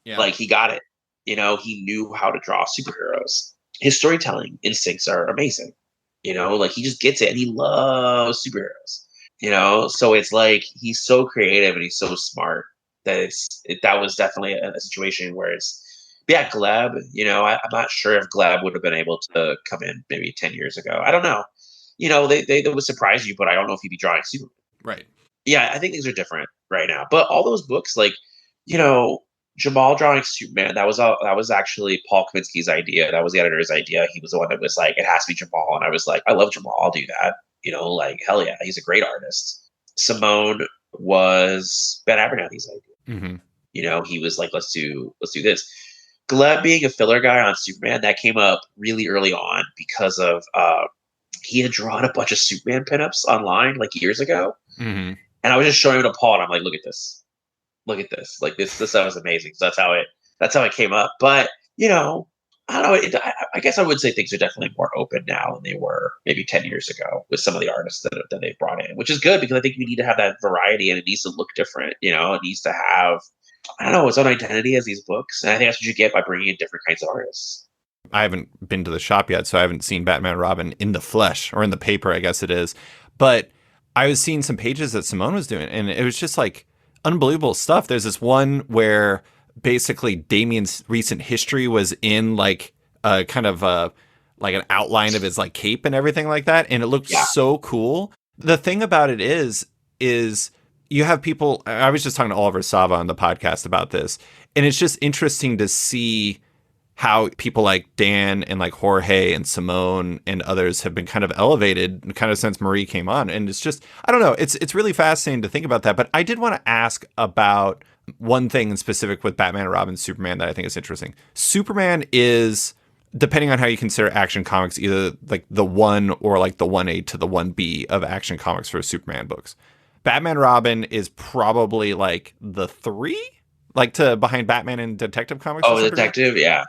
Yeah. Like, he got it. He knew how to draw superheroes. His storytelling instincts are amazing. Like, he just gets it, and he loves superheroes. So it's like he's so creative and he's so smart that that was definitely a situation where Gleb. I'm not sure if Gleb would have been able to come in maybe 10 years ago. I don't know. They would surprise you, but I don't know if he'd be drawing Superman. Right. Yeah, I think things are different right now. But all those books, like, Jamal drawing Superman, that was actually Paul Kaminsky's idea. That was the editor's idea. He was the one that was like, it has to be Jamal. And I was like, I love Jamal. I'll do that. Like, hell yeah, he's a great artist. Simone was Ben Abernathy's idea. Mm-hmm. He was like, let's do this. Gleb being a filler guy on Superman, that came up really early on because of he had drawn a bunch of Superman pinups online like years ago. Mm-hmm. And I was just showing it to Paul, and I'm like, look at this. Like, this stuff is amazing. So that's how it came up. But, I don't know. I guess I would say things are definitely more open now than they were maybe 10 years ago with some of the artists that they've brought in, which is good because I think we need to have that variety and it needs to look different. It needs to have, I don't know, its own identity as these books. And I think that's what you get by bringing in different kinds of artists. I haven't been to the shop yet, so I haven't seen Batman and Robin in the flesh or in the paper, I guess it is. But I was seeing some pages that Simone was doing, and it was just like unbelievable stuff. There's this one where basically Damian's recent history was in like a kind of like an outline of his like cape and everything like that. And it looked so cool. The thing about it is you have people, I was just talking to Oliver Sava on the podcast about this, and it's just interesting to see how people like Dan and like Jorge and Simone and others have been kind of elevated kind of since Marie came on. And it's just, I don't know, it's really fascinating to think about that. But I did want to ask about one thing in specific with Batman and Robin and Superman that I think is interesting. Superman is, depending on how you consider Action Comics, either like the 1 or like the 1A to the 1B of Action Comics for Superman books. Batman and Robin is probably like the 3? Like to behind Batman and Detective Comics? Oh, Detective? Yeah.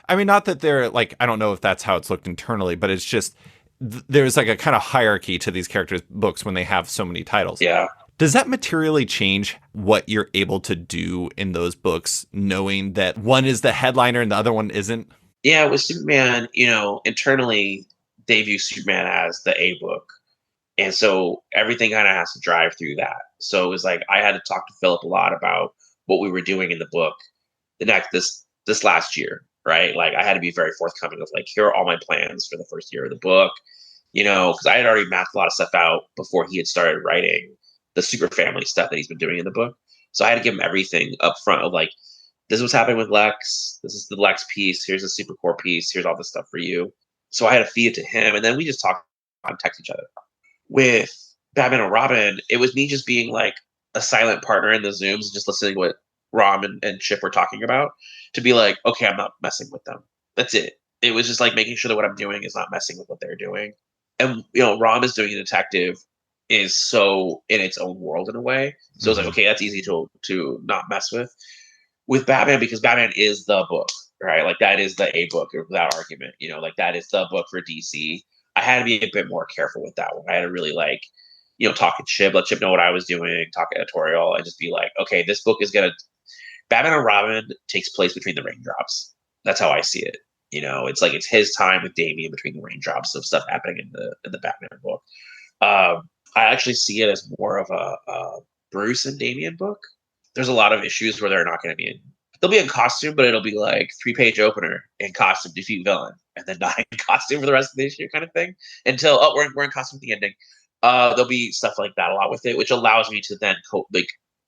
I mean, not that they're like, I don't know if that's how it's looked internally, but it's just, there's like a kind of hierarchy to these characters' books when they have so many titles. Yeah. Does that materially change what you're able to do in those books, knowing that one is the headliner and the other one isn't? Yeah, with Superman, internally, they view Superman as the A book. And so everything kind of has to drive through that. So it was like, I had to talk to Philip a lot about what we were doing in the book this last year, right? Like, I had to be very forthcoming of like, here are all my plans for the first year of the book, because I had already mapped a lot of stuff out before he had started writing the super family stuff that he's been doing in the book. So I had to give him everything up front of like, this is what's happening with Lex. This is the Lex piece. Here's the super core piece. Here's all this stuff for you. So I had to feed it to him. And then we just talk and text each other. With Batman and Robin, it was me just being like a silent partner in the Zooms and just listening to what Rom and Chip were talking about, to be like, okay, I'm not messing with them. That's it. It was just like making sure that what I'm doing is not messing with what they're doing. And, Rom is doing a detective is so in its own world in a way. So it's like, okay, that's easy to not mess with. With Batman, because Batman is the book, right? Like, that is the A book without argument, like that is the book for DC. I had to be a bit more careful with that one. I had to really like, talk to Chip, let Chip know what I was doing, talk editorial, and just be like, okay, this book is Batman and Robin takes place between the raindrops. That's how I see it. It's like, it's his time with Damian between the raindrops of stuff happening in the Batman book. I actually see it as more of a Bruce and Damian book. There's a lot of issues where they're not going to be they'll be in costume, but it'll be like 3-page opener in costume, defeat villain, and then not in costume for the rest of the issue kind of thing until, we're in costume at the ending. There'll be stuff like that a lot with it, which allows me to then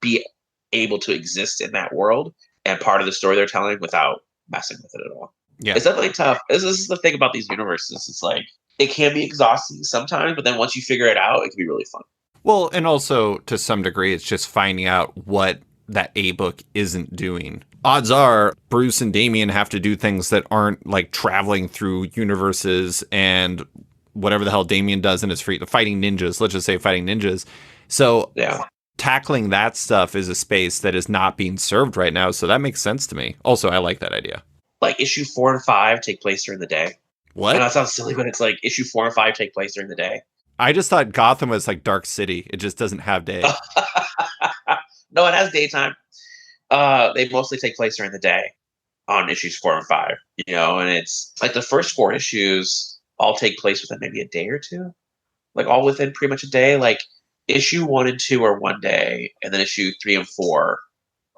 be able to exist in that world and part of the story they're telling without messing with it at all. Yeah. It's definitely tough. This is the thing about these universes. It's like, it can be exhausting sometimes, but then once you figure it out, it can be really fun. Well, and also to some degree, it's just finding out what that a book isn't doing. Odds are Bruce and Damien have to do things that aren't like traveling through universes and whatever the hell Damien does in his free fighting ninjas. Let's just say fighting ninjas. So Yeah. tackling that stuff is a space that is not being served right now. So that makes sense to me. Also, I like that idea. Like issue 4 and 5 take place during the day. What? And that sounds silly, but it's like issue 4 and 5 take place during the day. I just thought Gotham was like Dark City. It just doesn't have day. No, it has daytime. They mostly take place during the day on issues 4 and 5, and it's like the first 4 issues all take place within maybe a day or two, like all within pretty much a day. Like issue 1 and 2 are one day, and then issue 3 and 4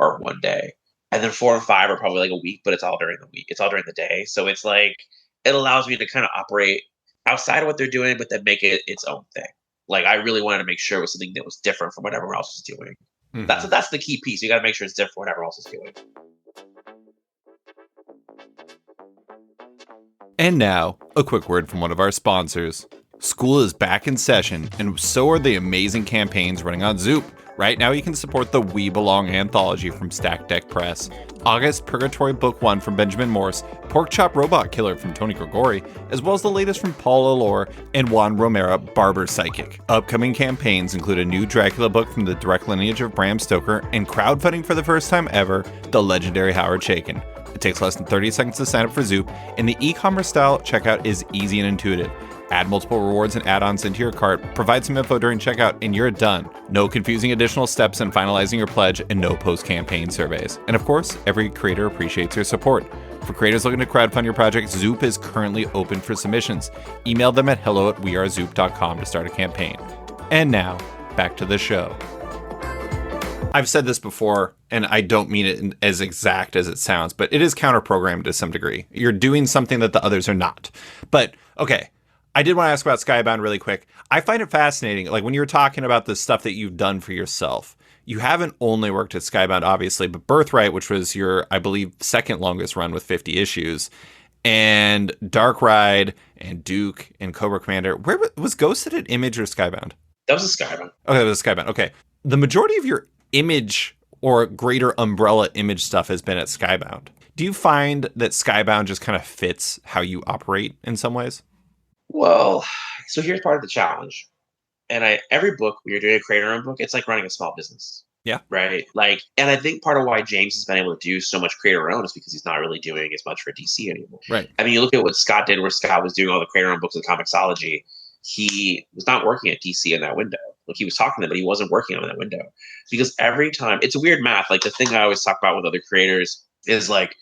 are one day, and then 4 and 5 are probably like a week, but it's all during the week. It's all during the day, so it's like it allows me to kind of operate outside of what they're doing, but then make it its own thing. Like I really wanted to make sure it was something that was different from what everyone else was doing. Mm-hmm. That's the key piece. You got to make sure it's different from what everyone else is doing. And now, a quick word from one of our sponsors. School is back in session, and so are the amazing campaigns running on Zoop. Right now, you can support the We Belong anthology from Stack Deck Press, August Purgatory Book 1 from Benjamin Morse, Pork Chop Robot Killer from Tony Gregori, as well as the latest from Paul Allore and Juan Romero, Barber Psychic. Upcoming campaigns include a new Dracula book from the direct lineage of Bram Stoker, and crowdfunding for the first time ever, the legendary Howard Chaykin. It takes less than 30 seconds to sign up for Zoop, and the e-commerce style checkout is easy and intuitive. Add multiple rewards and add-ons into your cart, provide some info during checkout, and you're done. No confusing additional steps in finalizing your pledge, and no post-campaign surveys. And of course, every creator appreciates your support. For creators looking to crowdfund your project, Zoop is currently open for submissions. Email them at hello@wearezoop.com to start a campaign. And now, back to the show. I've said this before, and I don't mean it as exact as it sounds, but it is counter-programmed to some degree. You're doing something that the others are not. But, okay. I did want to ask about Skybound really quick. I find it fascinating, like when you're talking about the stuff that you've done for yourself, you haven't only worked at Skybound, obviously, but Birthright, which was your, I believe, second longest run with 50 issues, and Dark Ride, and Duke, and Cobra Commander. Where was Ghosted at Image or Skybound? That was a Skybound. Okay, that was a Skybound. Okay. The majority of your Image or greater umbrella Image stuff has been at Skybound. Do you find that Skybound just kind of fits how you operate in some ways? Well, so here's part of the challenge. And every book, when you're doing a creator-owned book, it's like running a small business. Yeah. Right? Like, and I think part of why James has been able to do so much creator-owned is because he's not really doing as much for DC anymore. Right. I mean, you look at what Scott did, where Scott was doing all the creator-owned books of Comixology. He was not working at DC in that window. Like, he was talking to them, but he wasn't working on that window. Because every time, it's a weird math. Like, the thing I always talk about with other creators is like,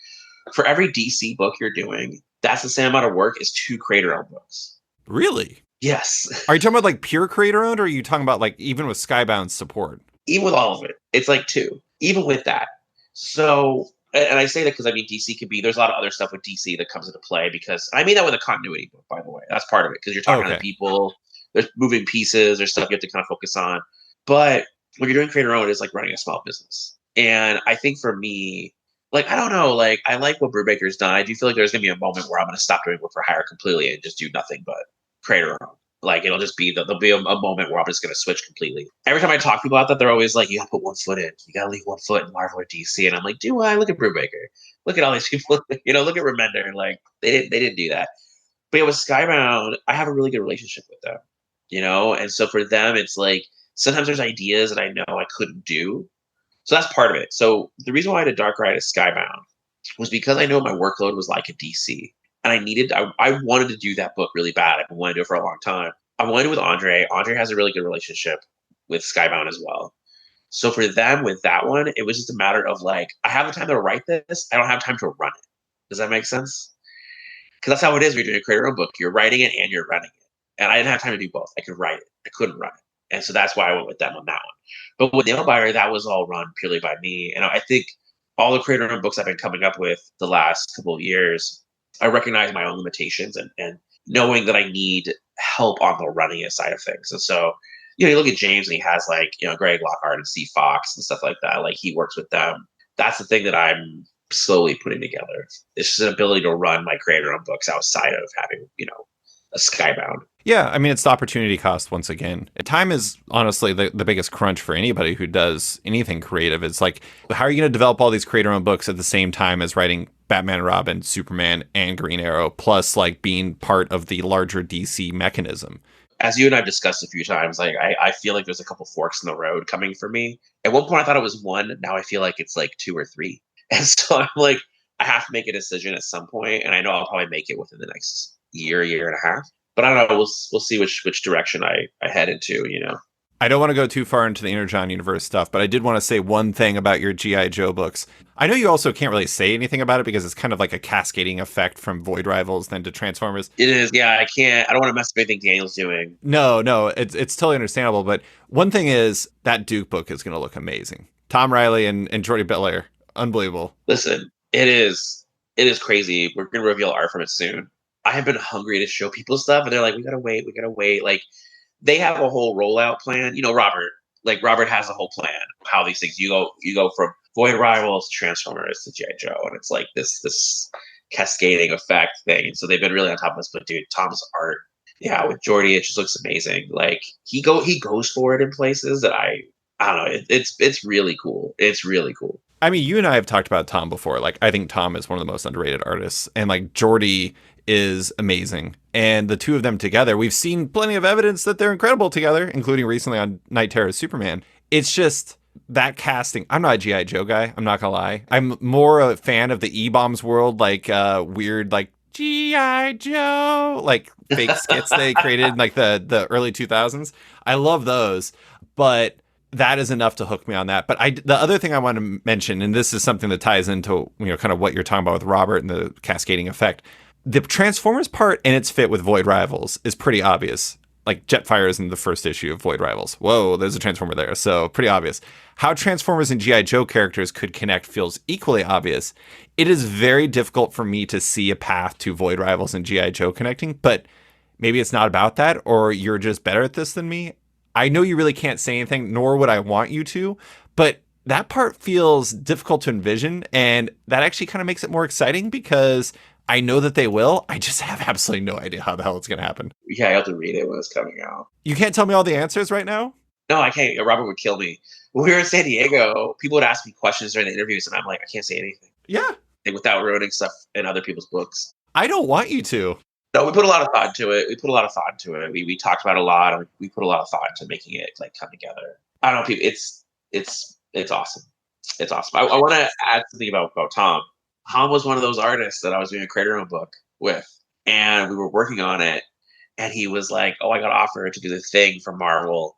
for every DC book you're doing, that's the same amount of work as 2 creator-owned books. Really? Yes. Are you talking about like pure creator owned, or are you talking about like even with Skybound's support? Even with all of it, it's like 2. Even with that. So, and I say that because I mean DC could be. There's a lot of other stuff with DC that comes into play because I mean that with a continuity book, by the way. That's part of it because you're talking to people. There's moving pieces. There's stuff you have to kind of focus on. But when you're doing creator owned, it's like running a small business. And I think for me, like, I don't know, like, I like what Brubaker's done. I do feel like there's going to be a moment where I'm going to stop doing work for hire completely and just do nothing but creator owned. Like, it'll just be, there'll be a moment where I'm just going to switch completely. Every time I talk to people about that, they're always like, you got to put one foot in. You got to leave one foot in Marvel or DC. And I'm like, do I? Look at Brubaker. Look at all these people. Look at Remender. Like, they didn't do that. But yeah, with Skybound, I have a really good relationship with them. And so for them, it's like, sometimes there's ideas that I know I couldn't do. So that's part of it. So the reason why I did Dark Ride as Skybound was because I know my workload was like a DC. And I wanted to do that book really bad. I've been wanting to do it for a long time. I wanted to do it with Andre. Andre has a really good relationship with Skybound as well. So for them with that one, it was just a matter of like, I have the time to write this. I don't have time to run it. Does that make sense? Because that's how it is when you're doing a creator-owned book. You're writing it and you're running it. And I didn't have time to do both. I could write it. I couldn't run it. And so that's why I went with them on that one. But with Nailbiter, that was all run purely by me. And I think all the creator-owned books I've been coming up with the last couple of years, I recognize my own limitations and knowing that I need help on the running it side of things. And so, you look at James and he has like, Greg Lockhart and Steve Fox and stuff like that. Like he works with them. That's the thing that I'm slowly putting together. It's just an ability to run my creator-owned books outside of having, a Skybound. Yeah, I mean, it's the opportunity cost once again. Time is honestly the biggest crunch for anybody who does anything creative. It's like, how are you going to develop all these creator-owned books at the same time as writing Batman and Robin, Superman, and Green Arrow, plus like being part of the larger DC mechanism? As you and I've discussed a few times, like I feel like there's a couple forks in the road coming for me. At one point I thought it was one, now I feel like it's like two or three. And so I'm like, I have to make a decision at some point, and I know I'll probably make it within the next year and a half. But I don't know, we'll see which direction I head into, you know. I don't want to go too far into the Energon Universe stuff, but I did want to say one thing about your G.I. Joe books. I know you also can't really say anything about it because it's kind of like a cascading effect from Void Rivals then to Transformers. It is, yeah, I don't want to mess up anything Daniel's doing. No, it's totally understandable. But one thing is that Duke book is going to look amazing. Tom Riley and Jordy Belair, unbelievable. Listen, it is crazy. We're going to reveal art from it soon. I have been hungry to show people stuff, and they're like, we gotta wait. Like, they have a whole rollout plan. You know, Robert has a whole plan of how these things, you go from Void Rivals to Transformers to G.I. Joe, and it's like this cascading effect thing. And so they've been really on top of this. But dude, Tom's art, yeah, with Jordy, it just looks amazing. Like he goes for it in places that I don't know. It's really cool. It's really cool. I mean, you and I have talked about Tom before. Like, I think Tom is one of the most underrated artists, and like Jordy is amazing. And the two of them together, we've seen plenty of evidence that they're incredible together, including recently on Night Terror's Superman. It's just that casting. I'm not a G.I. Joe guy. I'm not gonna lie. I'm more a fan of the E-Bombs world, like weird, like G.I. Joe, like fake skits they created in like the early 2000s. I love those, but that is enough to hook me on that. But the other thing I want to mention, and this is something that ties into, you know, kind of what you're talking about with Robert and the cascading effect. The Transformers part and its fit with Void Rivals is pretty obvious. Like Jetfire is in the first issue of Void Rivals. Whoa, there's a Transformer there. So pretty obvious. How Transformers and G.I. Joe characters could connect feels equally obvious. It is very difficult for me to see a path to Void Rivals and G.I. Joe connecting, but maybe it's not about that, or you're just better at this than me. I know you really can't say anything, nor would I want you to, but that part feels difficult to envision, and that actually kind of makes it more exciting because I know that they will. I just have absolutely no idea how the hell it's going to happen. Yeah, I have to read it when it's coming out. You can't tell me all the answers right now? No, I can't. Robert would kill me. When we were in San Diego, people would ask me questions during the interviews, and I'm like, I can't say anything. Yeah. Without ruining stuff in other people's books. I don't want you to. No, we put a lot of thought into it. We talked about it a lot. And we put a lot of thought into making it like come together. I don't know, people. It's awesome. It's awesome. I want to add something about Tom. Tom was one of those artists that I was doing a creator-owned book with, and we were working on it. And he was like, "Oh, I got offered to do this thing for Marvel.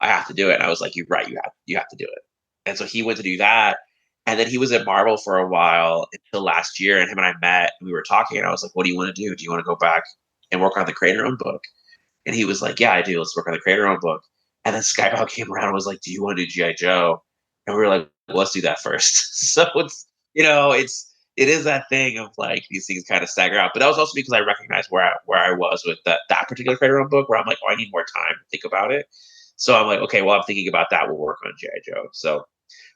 I have to do it." And I was like, "You're right. You have to do it." And so he went to do that. And then he was at Marvel for a while until last year, and him and I met, and we were talking, and I was like, what do you want to do? Do you want to go back and work on the creator-owned book? And he was like, yeah, I do. Let's work on the creator-owned book. And then Skybound came around and was like, do you want to do G.I. Joe? And we were like, well, let's do that first. So it's, it is that thing of like, these things kind of stagger out. But that was also because I recognized where I was with that particular creator-owned book, where I'm like, oh, I need more time to think about it. So I'm like, okay, well, I'm thinking about that. We'll work on G.I. Joe. So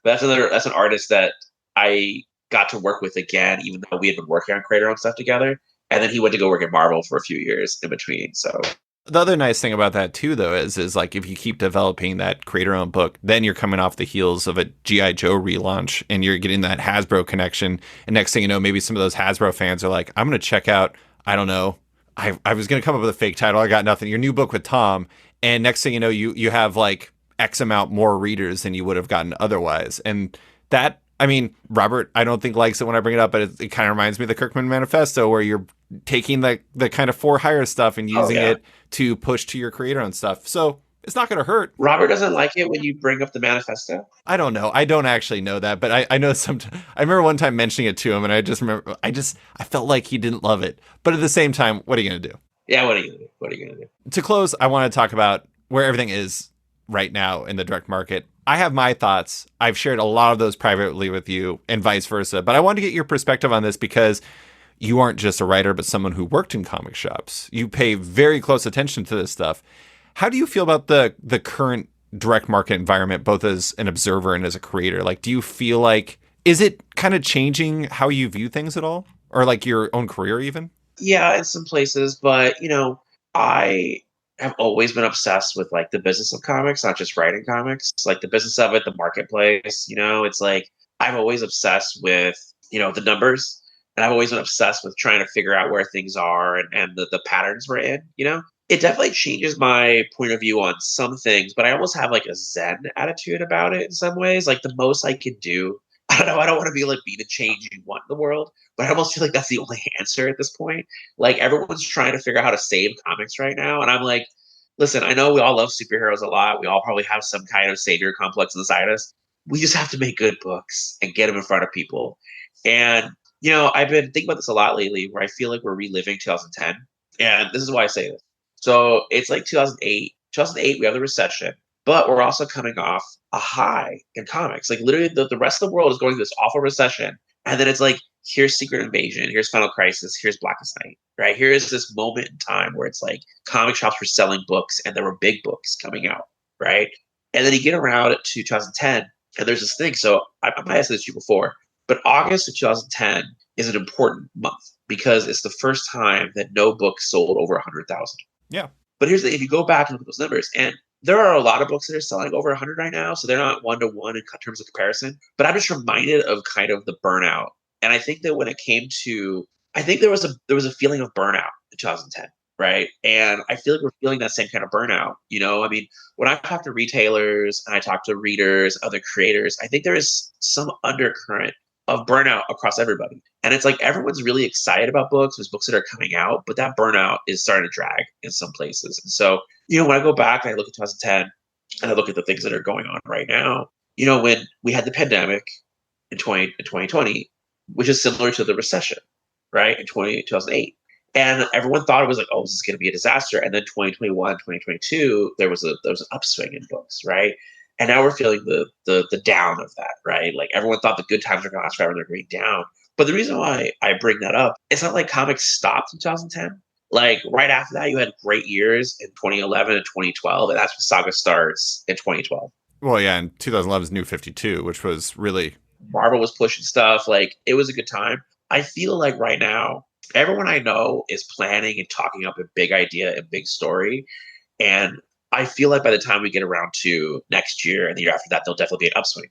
but that's an artist that I got to work with again, even though we had been working on creator-owned stuff together. And then he went to go work at Marvel for a few years in between. So the other nice thing about that too, though, is like if you keep developing that creator-owned book, then you're coming off the heels of a G.I. Joe relaunch, and you're getting that Hasbro connection. And next thing you know, maybe some of those Hasbro fans are like, I'm going to check out, I don't know, I was going to come up with a fake title. I got nothing. Your new book with Tom. And next thing you know, you have like X amount more readers than you would have gotten otherwise. And that, I mean, Robert, I don't think likes it when I bring it up, but it kind of reminds me of the Kirkman Manifesto, where you're taking the kind of for hire stuff and using it to push to your creator own stuff. So it's not going to hurt. Robert doesn't like it when you bring up the manifesto? I don't know. I don't actually know that, but I know I remember one time mentioning it to him, and I felt like he didn't love it. But at the same time, what are you going to do? Yeah, what are you going to do? To close, I want to talk about where everything is right now in the direct market. I have my thoughts. I've shared a lot of those privately with you and vice versa, but I want to get your perspective on this because you aren't just a writer, but someone who worked in comic shops. You pay very close attention to this stuff. How do you feel about the current direct market environment, both as an observer and as a creator? Like, do you feel like, is it kind of changing how you view things at all? Or like your own career even? Yeah, in some places, but I I've always been obsessed with like the business of comics, not just writing comics, like the business of it, the marketplace. It's like I'm always obsessed with, the numbers. And I've always been obsessed with trying to figure out where things are and the patterns we're in. It definitely changes my point of view on some things, but I almost have like a Zen attitude about it in some ways. Like the most I can do, I don't know, I don't want to be the change you want in the world, but I almost feel like that's the only answer at this point. Like everyone's trying to figure out how to save comics right now. And I'm like, listen, I know we all love superheroes a lot. We all probably have some kind of savior complex inside us. We just have to make good books and get them in front of people. And, I've been thinking about this a lot lately where I feel like we're reliving 2010. And this is why I say this. So it's like 2008. 2008, we have the recession, but we're also coming off a high in comics. Like literally the rest of the world is going through this awful recession. And then it's like, here's Secret Invasion, here's Final Crisis, here's Blackest Night, right? Here is this moment in time where it's like comic shops were selling books and there were big books coming out, right? And then you get around to 2010 and there's this thing. So I might have said this to you before, but August of 2010 is an important month because it's the first time that no book sold over 100,000. Yeah. But here's the thing, if you go back and look at those numbers, and there are a lot of books that are selling over 100 right now, so they're not one-to-one in terms of comparison. But I'm just reminded of kind of the burnout. And I think that when it came to, I think there was a feeling of burnout in 2010, right? And I feel like we're feeling that same kind of burnout. I mean, when I talk to retailers and I talk to readers, other creators, I think there is some undercurrent of burnout across everybody. And it's like everyone's really excited about books. There's books that are coming out, but that burnout is starting to drag in some places. And so, when I go back and I look at 2010 and I look at the things that are going on right now, when we had the pandemic in 2020, which is similar to the recession, right, in 2008. And everyone thought it was like, oh, this is going to be a disaster. And then 2021, 2022, there was an upswing in books, right? And now we're feeling the down of that, right? Like everyone thought the good times were going to last forever and they're going down. But the reason why I bring that up, it's not like comics stopped in 2010. Like right after that, you had great years in 2011 and 2012, and that's when Saga starts in 2012. Well, yeah, and 2011's New 52, which was really... Marvel was pushing stuff. Like it was a good time. I feel like right now, everyone I know is planning and talking up a big idea and big story. And I feel like by the time we get around to next year and the year after that, there'll definitely be an upswing.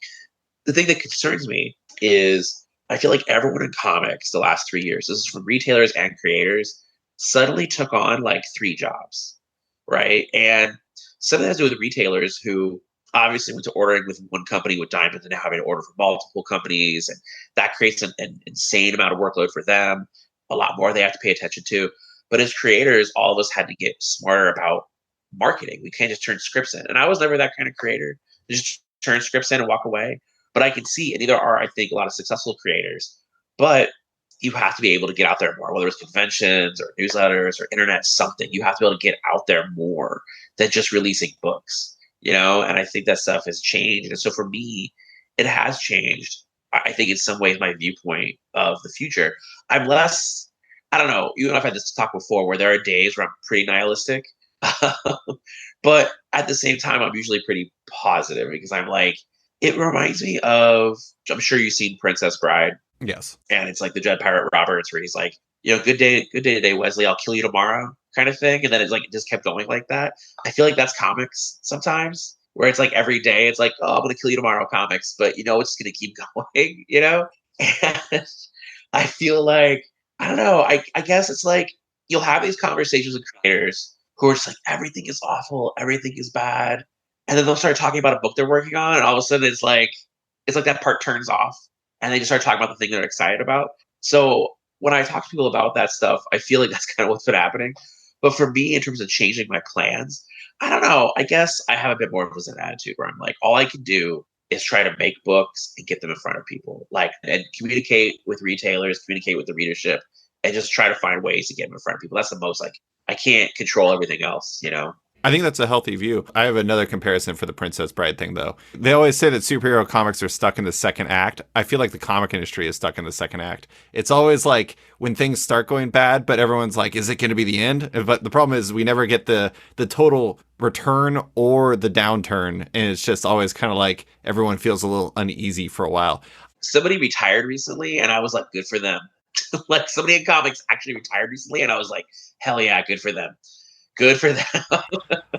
The thing that concerns me is I feel like everyone in comics the last 3 years, this is from retailers and creators, suddenly took on like 3 jobs, right? And something has to do with the retailers who obviously went to ordering with one company with Diamond and now having to order for multiple companies. And that creates an insane amount of workload for them, a lot more they have to pay attention to. But as creators, all of us had to get smarter about marketing. We can't just turn scripts in. And I was never that kind of creator. Just turn scripts in and walk away. But I can see, and either are, I think, a lot of successful creators, but you have to be able to get out there more, whether it's conventions or newsletters or internet, something. You have to be able to get out there more than just releasing books, and I think that stuff has changed. And so for me, it has changed. I think in some ways my viewpoint of the future, I'm less, I don't know, you and I've had this talk before where there are days where I'm pretty nihilistic. But at the same time, I'm usually pretty positive because I'm like, it reminds me of, I'm sure you've seen Princess Bride. Yes. And it's like the Dread Pirate Roberts where he's like, good day today, Wesley, I'll kill you tomorrow kind of thing. And then it's like, it just kept going like that. I feel like that's comics sometimes where it's like every day it's like, oh, I'm going to kill you tomorrow comics, but it's just going to keep going, And I feel like, I don't know, I guess it's like, you'll have these conversations with creators who are just like, everything is awful, everything is bad. And then they'll start talking about a book they're working on. And all of a sudden it's like that part turns off and they just start talking about the thing they're excited about. So when I talk to people about that stuff, I feel like that's kind of what's been happening. But for me, in terms of changing my plans, I don't know. I guess I have a bit more of a Zen attitude where I'm like, all I can do is try to make books and get them in front of people, and communicate with retailers, communicate with the readership, and just try to find ways to get them in front of people. That's the most, I can't control everything else, I think that's a healthy view. I have another comparison for the Princess Bride thing, though. They always say that superhero comics are stuck in the second act. I feel like the comic industry is stuck in the second act. It's always like when things start going bad, but everyone's like, is it going to be the end? But the problem is we never get the total return or the downturn. And it's just always kind of like everyone feels a little uneasy for a while. Somebody retired recently, and I was like, good for them. Like somebody in comics actually retired recently, and I was like, hell yeah, good for them. Good for them.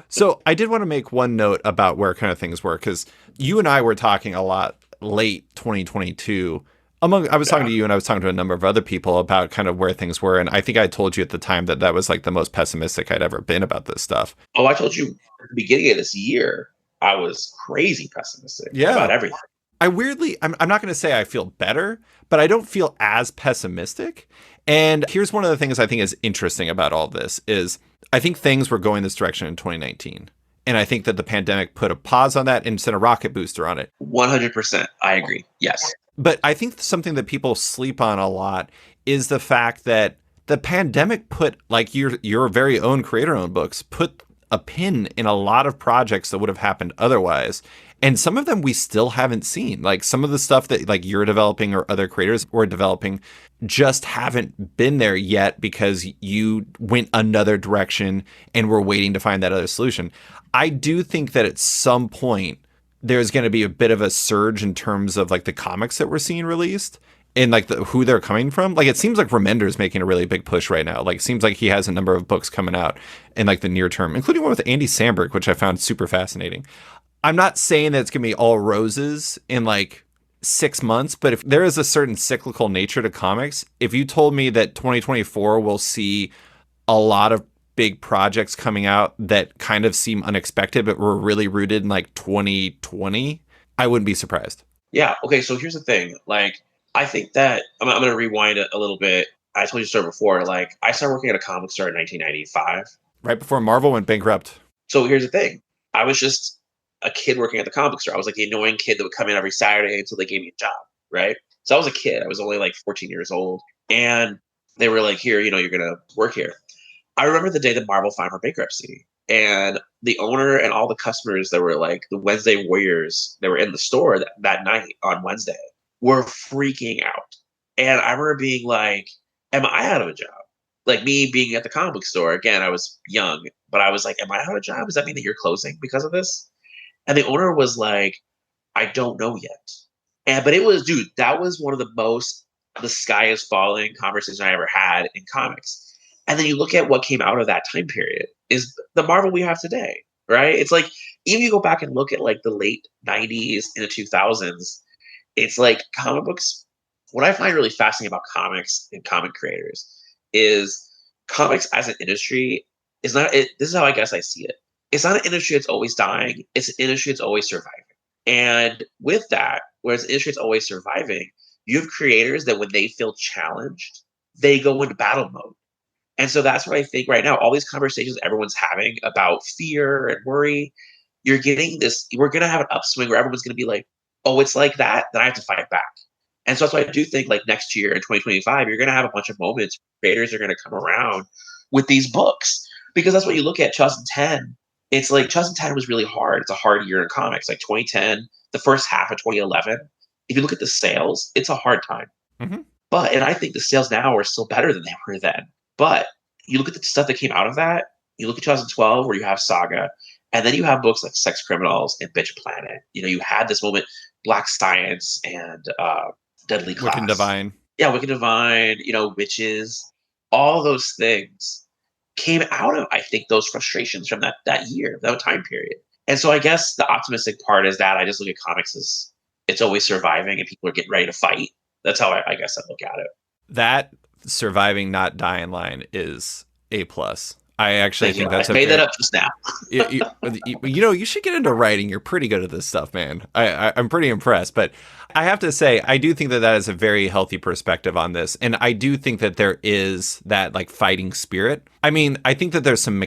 So I did want to make one note about where kind of things were, because you and I were talking a lot late 2022. I was talking to you and I was talking to a number of other people about kind of where things were. And I think I told you at the time that that was like the most pessimistic I'd ever been about this stuff. Oh, I told you at the beginning of this year, I was crazy pessimistic about Yeah. everything. I'm not going to say I feel better, but I don't feel as pessimistic. And here's one of the things I think is interesting about all this is I think things were going this direction in 2019. And I think that the pandemic put a pause on that and sent a rocket booster on it. 100%. I agree. Yes. But I think something that people sleep on a lot is the fact that the pandemic put, like your very own creator-owned books, put a pin in a lot of projects that would have happened otherwise. And some of them we still haven't seen. Like some of the stuff that like you're developing or other creators were developing just haven't been there yet because you went another direction and we're waiting to find that other solution. I do think that at some point there's going to be a bit of a surge in terms of like the comics that we're seeing released and like who they're coming from. Like it seems like Remender's making a really big push right now. Like it seems like he has a number of books coming out in like the near term, including one with Andy Samberg, which I found super fascinating. I'm not saying that it's going to be all roses in like 6 months, but if there is a certain cyclical nature to comics, if you told me that 2024 will see a lot of big projects coming out that kind of seem unexpected, but were really rooted in like 2020, I wouldn't be surprised. Yeah. Okay. So here's the thing. Like, I think that I'm going to rewind it a little bit. I told you the story before. Like, I started working at a comic store in 1995. Right before Marvel went bankrupt. So here's the thing. I was just a kid working at the comic store. I was like the annoying kid that would come in every Saturday until they gave me a job. Right. So I was a kid. I was only like 14 years old. And they were like, here, you're going to work here. I remember the day that Marvel filed for bankruptcy, and the owner and all the customers that were like the Wednesday Warriors that were in the store that night on Wednesday were freaking out. And I remember being like, am I out of a job? Like me being at the comic book store. Again, I was young, but I was like, am I out of a job? Does that mean that you're closing because of this? And the owner was like, I don't know yet. But it was, dude, that was one of the most the sky is falling conversations I ever had in comics. And then you look at what came out of that time period is the Marvel we have today, right? It's like, even you go back and look at like the late 90s into 2000s, it's like comic books. What I find really fascinating about comics and comic creators is comics as an industry is not, this is how I guess I see it. It's not an industry that's always dying. It's an industry that's always surviving. And with that, whereas the industry is always surviving, you have creators that when they feel challenged, they go into battle mode. And so that's what I think right now, all these conversations everyone's having about fear and worry, you're getting this, we're going to have an upswing where everyone's going to be like, oh, it's like that, then I have to fight back. And so that's why I do think like next year in 2025, you're going to have a bunch of moments creators are going to come around with these books. Because that's what you look at 2010. It's like 2010 was really hard. It's a hard year in comics. Like 2010, the first half of 2011, if you look at the sales, it's a hard time. Mm-hmm. And I think the sales now are still better than they were then. But you look at the stuff that came out of that, you look at 2012 where you have Saga, and then you have books like Sex Criminals and Bitch Planet. You had this moment, Black Science and Deadly Class. Wicked Divine. Yeah, Wicked Divine, Witches. All those things came out of, I think, those frustrations from that year, that time period. And so I guess the optimistic part is that I just look at comics as it's always surviving and people are getting ready to fight. That's how I guess I look at it. That surviving not dying line is A+. I actually think that's I made that up just now. You should get into writing. You're pretty good at this stuff, man. I'm pretty impressed. But I have to say, I do think that is a very healthy perspective on this. And I do think that there is that like fighting spirit. I mean, I think that there's some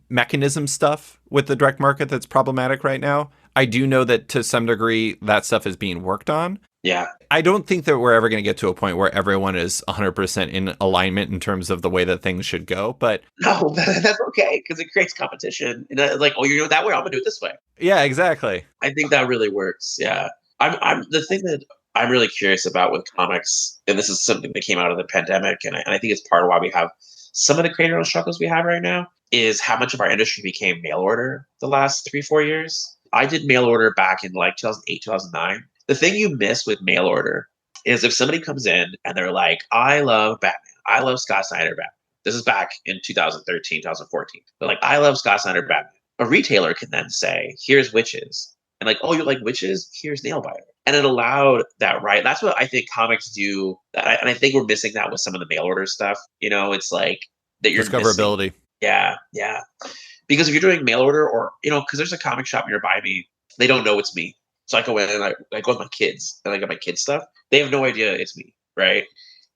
mechanism stuff with the direct market that's problematic right now. I do know that to some degree that stuff is being worked on. Yeah. I don't think that we're ever going to get to a point where everyone is 100% in alignment in terms of the way that things should go. But no, that's okay because it creates competition. And like, oh, you're doing it that way, I'm gonna do it this way. Yeah, exactly. I think that really works. Yeah. I'm the thing that I'm really curious about with comics, and this is something that came out of the pandemic, and I think it's part of why we have some of the creator struggles we have right now, is how much of our industry became mail order the last 3-4 years. I did mail order back in like 2008, 2009. The thing you miss with mail order is if somebody comes in and they're like, I love Batman. I love Scott Snyder Batman. This is back in 2013, 2014. But like, I love Scott Snyder Batman. A retailer can then say, here's witches. And like, oh, you like witches? Here's Nailbiter. And it allowed that, right? That's what I think comics do. And I think we're missing that with some of the mail order stuff. It's like that you're discoverability. Missing. Yeah. Because if you're doing mail order or, because there's a comic shop nearby me, they don't know it's me. So I go in and I go with my kids and I get my kids stuff. They have no idea it's me, right?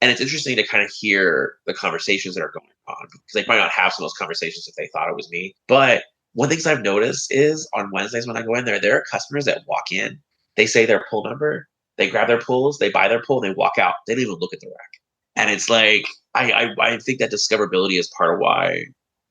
And it's interesting to kind of hear the conversations that are going on because they might not have some of those conversations if they thought it was me. But one thing I've noticed is on Wednesdays when I go in there are customers that walk in, they say their pull number, they grab their pulls, they buy their pull, and they walk out. They don't even look at the rack. And it's like, I think that discoverability is part of why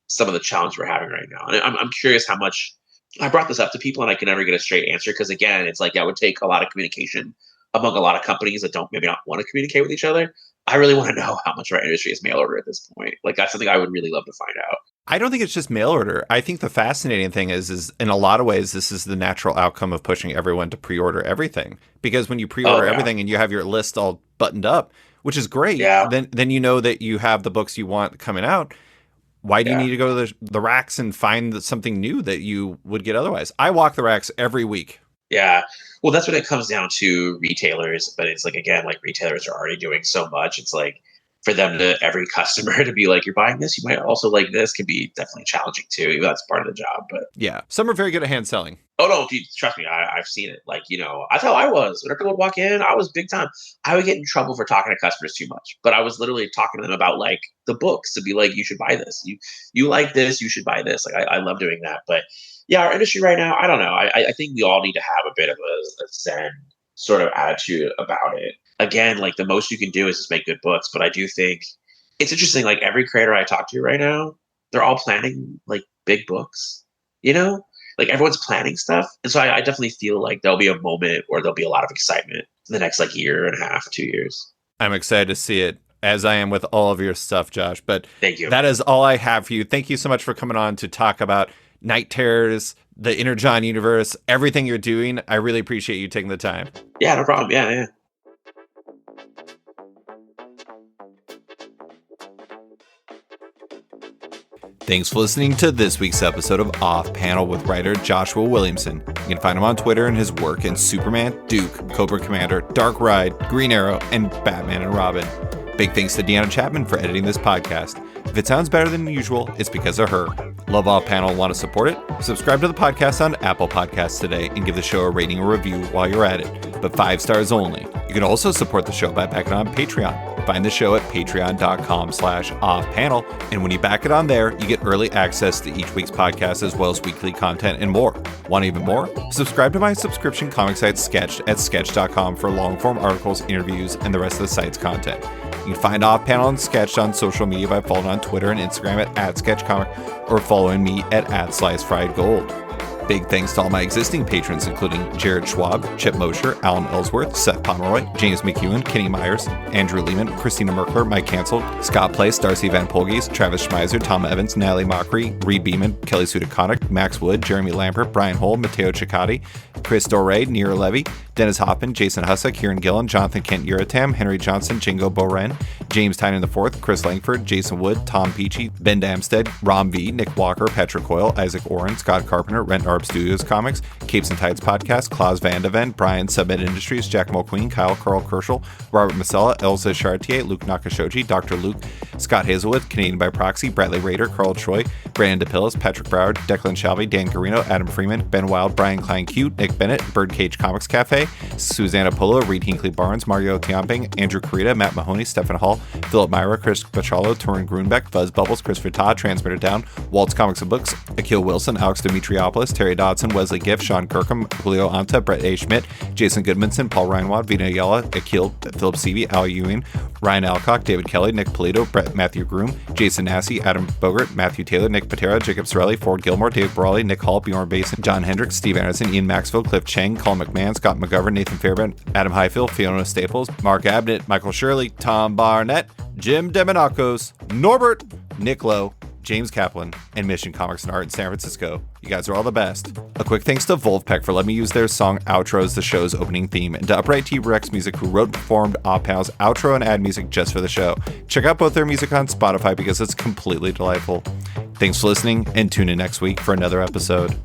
some of the challenge we're having right now. And I'm curious how much I brought this up to people and I can never get a straight answer because again, it's like that would take a lot of communication among a lot of companies that don't maybe not want to communicate with each other. I really want to know how much of our industry is mail order at this point. Like that's something I would really love to find out. I don't think it's just mail order. I think the fascinating thing is in a lot of ways, this is the natural outcome of pushing everyone to pre-order everything. Because when you pre-order everything and you have your list all buttoned up, which is great, then you know that you have the books you want coming out. Why do you need to go to the racks and find something new that you would get otherwise? I walk the racks every week. Yeah. Well, that's when it comes down to retailers. But it's like, again, like retailers are already doing so much. It's like for them to every customer to be like, you're buying this, you might also like this can be definitely challenging too. Even that's part of the job. But yeah, some are very good at hand selling. Oh, no, dude, trust me. I've seen it. Like, that's how I was. Whenever people would walk in, I was big time. I would get in trouble for talking to customers too much. But I was literally talking to them about like the books to be like, you should buy this. You like this, you should buy this. Like, I love doing that. But yeah, our industry right now, I don't know. I think we all need to have a bit of a zen sort of attitude about it. Again, like the most you can do is just make good books. But I do think it's interesting. Like every creator I talk to right now, they're all planning like big books, Like everyone's planning stuff. And so I definitely feel like there'll be a moment where there'll be a lot of excitement in the next like year and a half, 2 years. I'm excited to see it, as I am with all of your stuff, Josh. But thank you. That is all I have for you. Thank you so much for coming on to talk about Night Terrors, the Energon Universe, everything you're doing. I really appreciate you taking the time. Yeah, no problem. Yeah. Thanks for listening to this week's episode of Off Panel with writer Joshua Williamson. You can find him on Twitter and his work in Superman, Duke, Cobra Commander, Dark Ride, Green Arrow, and Batman and Robin. Big thanks to Deanna Chapman for editing this podcast. If it sounds better than usual, it's because of her. Love Off Panel and want to support it? Subscribe to the podcast on Apple Podcasts today and give the show a rating or review while you're at it, but 5 stars only. You can also support the show by backing on Patreon. Find the show at patreon.com/offpanel, and when you back it on there, you get early access to each week's podcast as well as weekly content and more. Want even more? Subscribe to my subscription comic site Sketched at sketch.com for long-form articles, interviews, and the rest of the site's content. You can find Off Panel and Sketched on social media by following on Twitter and Instagram at @sketchcomic or following me at @slicefriedgold. Big thanks to all my existing patrons, including Jared Schwab, Chip Mosher, Alan Ellsworth, Seth Pomeroy, James McEwen, Kenny Myers, Andrew Lehman, Christina Merkler, Mike Canceled, Scott Place, Darcy Van Polges, Travis Schmeiser, Tom Evans, Natalie Mockery, Reed Beeman, Kelly Sudaconic, Max Wood, Jeremy Lambert, Brian Hull, Matteo Ciccati, Chris Doré, Nira Levy, Dennis Hoffman, Jason Hussa, Kieran Gillen, Jonathan Kent Uratam, Henry Johnson, Jingo Boren, James Tynan IV, Chris Langford, Jason Wood, Tom Peachy, Ben Damstead, Rom V, Nick Walker, Petra Coyle, Isaac Oren, Scott Carpenter, Rent Arb Studios Comics, Capes and Tides Podcast, Klaus Vandeven, Brian Submit Industries, Jack Mulqueen, Kyle Carl Kerschel, Robert Masella, Elsa Chartier, Luke Nakashoji, Dr. Luke, Scott Hazelwood, Canadian by Proxy, Bradley Rader, Carl Troy, Brandon DePillis, Patrick Broward, Declan Shelby, Dan Carino, Adam Freeman, Ben Wild, Brian Klein Cute, Nick Bennett, Birdcage Comics Cafe, Susanna Polo, Reed Hinkley Barnes, Mario Tiamping, Andrew Carita, Matt Mahoney, Stephen Hall, Philip Myra, Chris Bachalo, Torin Grunbeck, Buzz Bubbles, Christopher Todd, Transmitter Down, Waltz Comics and Books, Akil Wilson, Alex Dimitriopoulos, Terry Dodson, Wesley Giff, Sean Kirkham, Julio Anta, Brett A. Schmidt, Jason Goodmanson, Paul Reinwad, Vina Yella, Akil, Philip Seavey, Al Ewing, Ryan Alcock, David Kelly, Nick Polito, Brett Matthew Groom, Jason Massey, Adam Bogert, Matthew Taylor, Nick Patera, Jacob Sorelli, Ford Gilmore, Dave Brawley, Nick Hall, Bjorn Basin, John Hendricks, Steve Anderson, Ian Maxwell, Cliff Chang, Colin McMahon, Scott McGovern, Nathan Fairbairn, Adam Highfield, Fiona Staples, Mark Abnett, Michael Shirley, Tom Barnett, Jim Demonakos, Norbert, Nick Lowe, James Kaplan, and Mission Comics and Art in San Francisco. You guys are all the best. A quick thanks to Wolfpack for letting me use their song Outro as the show's opening theme, and to Upright T-Rex Music, who wrote and performed Opal's outro and ad music just for the show. Check out both their music on Spotify because it's completely delightful. Thanks for listening, and tune in next week for another episode.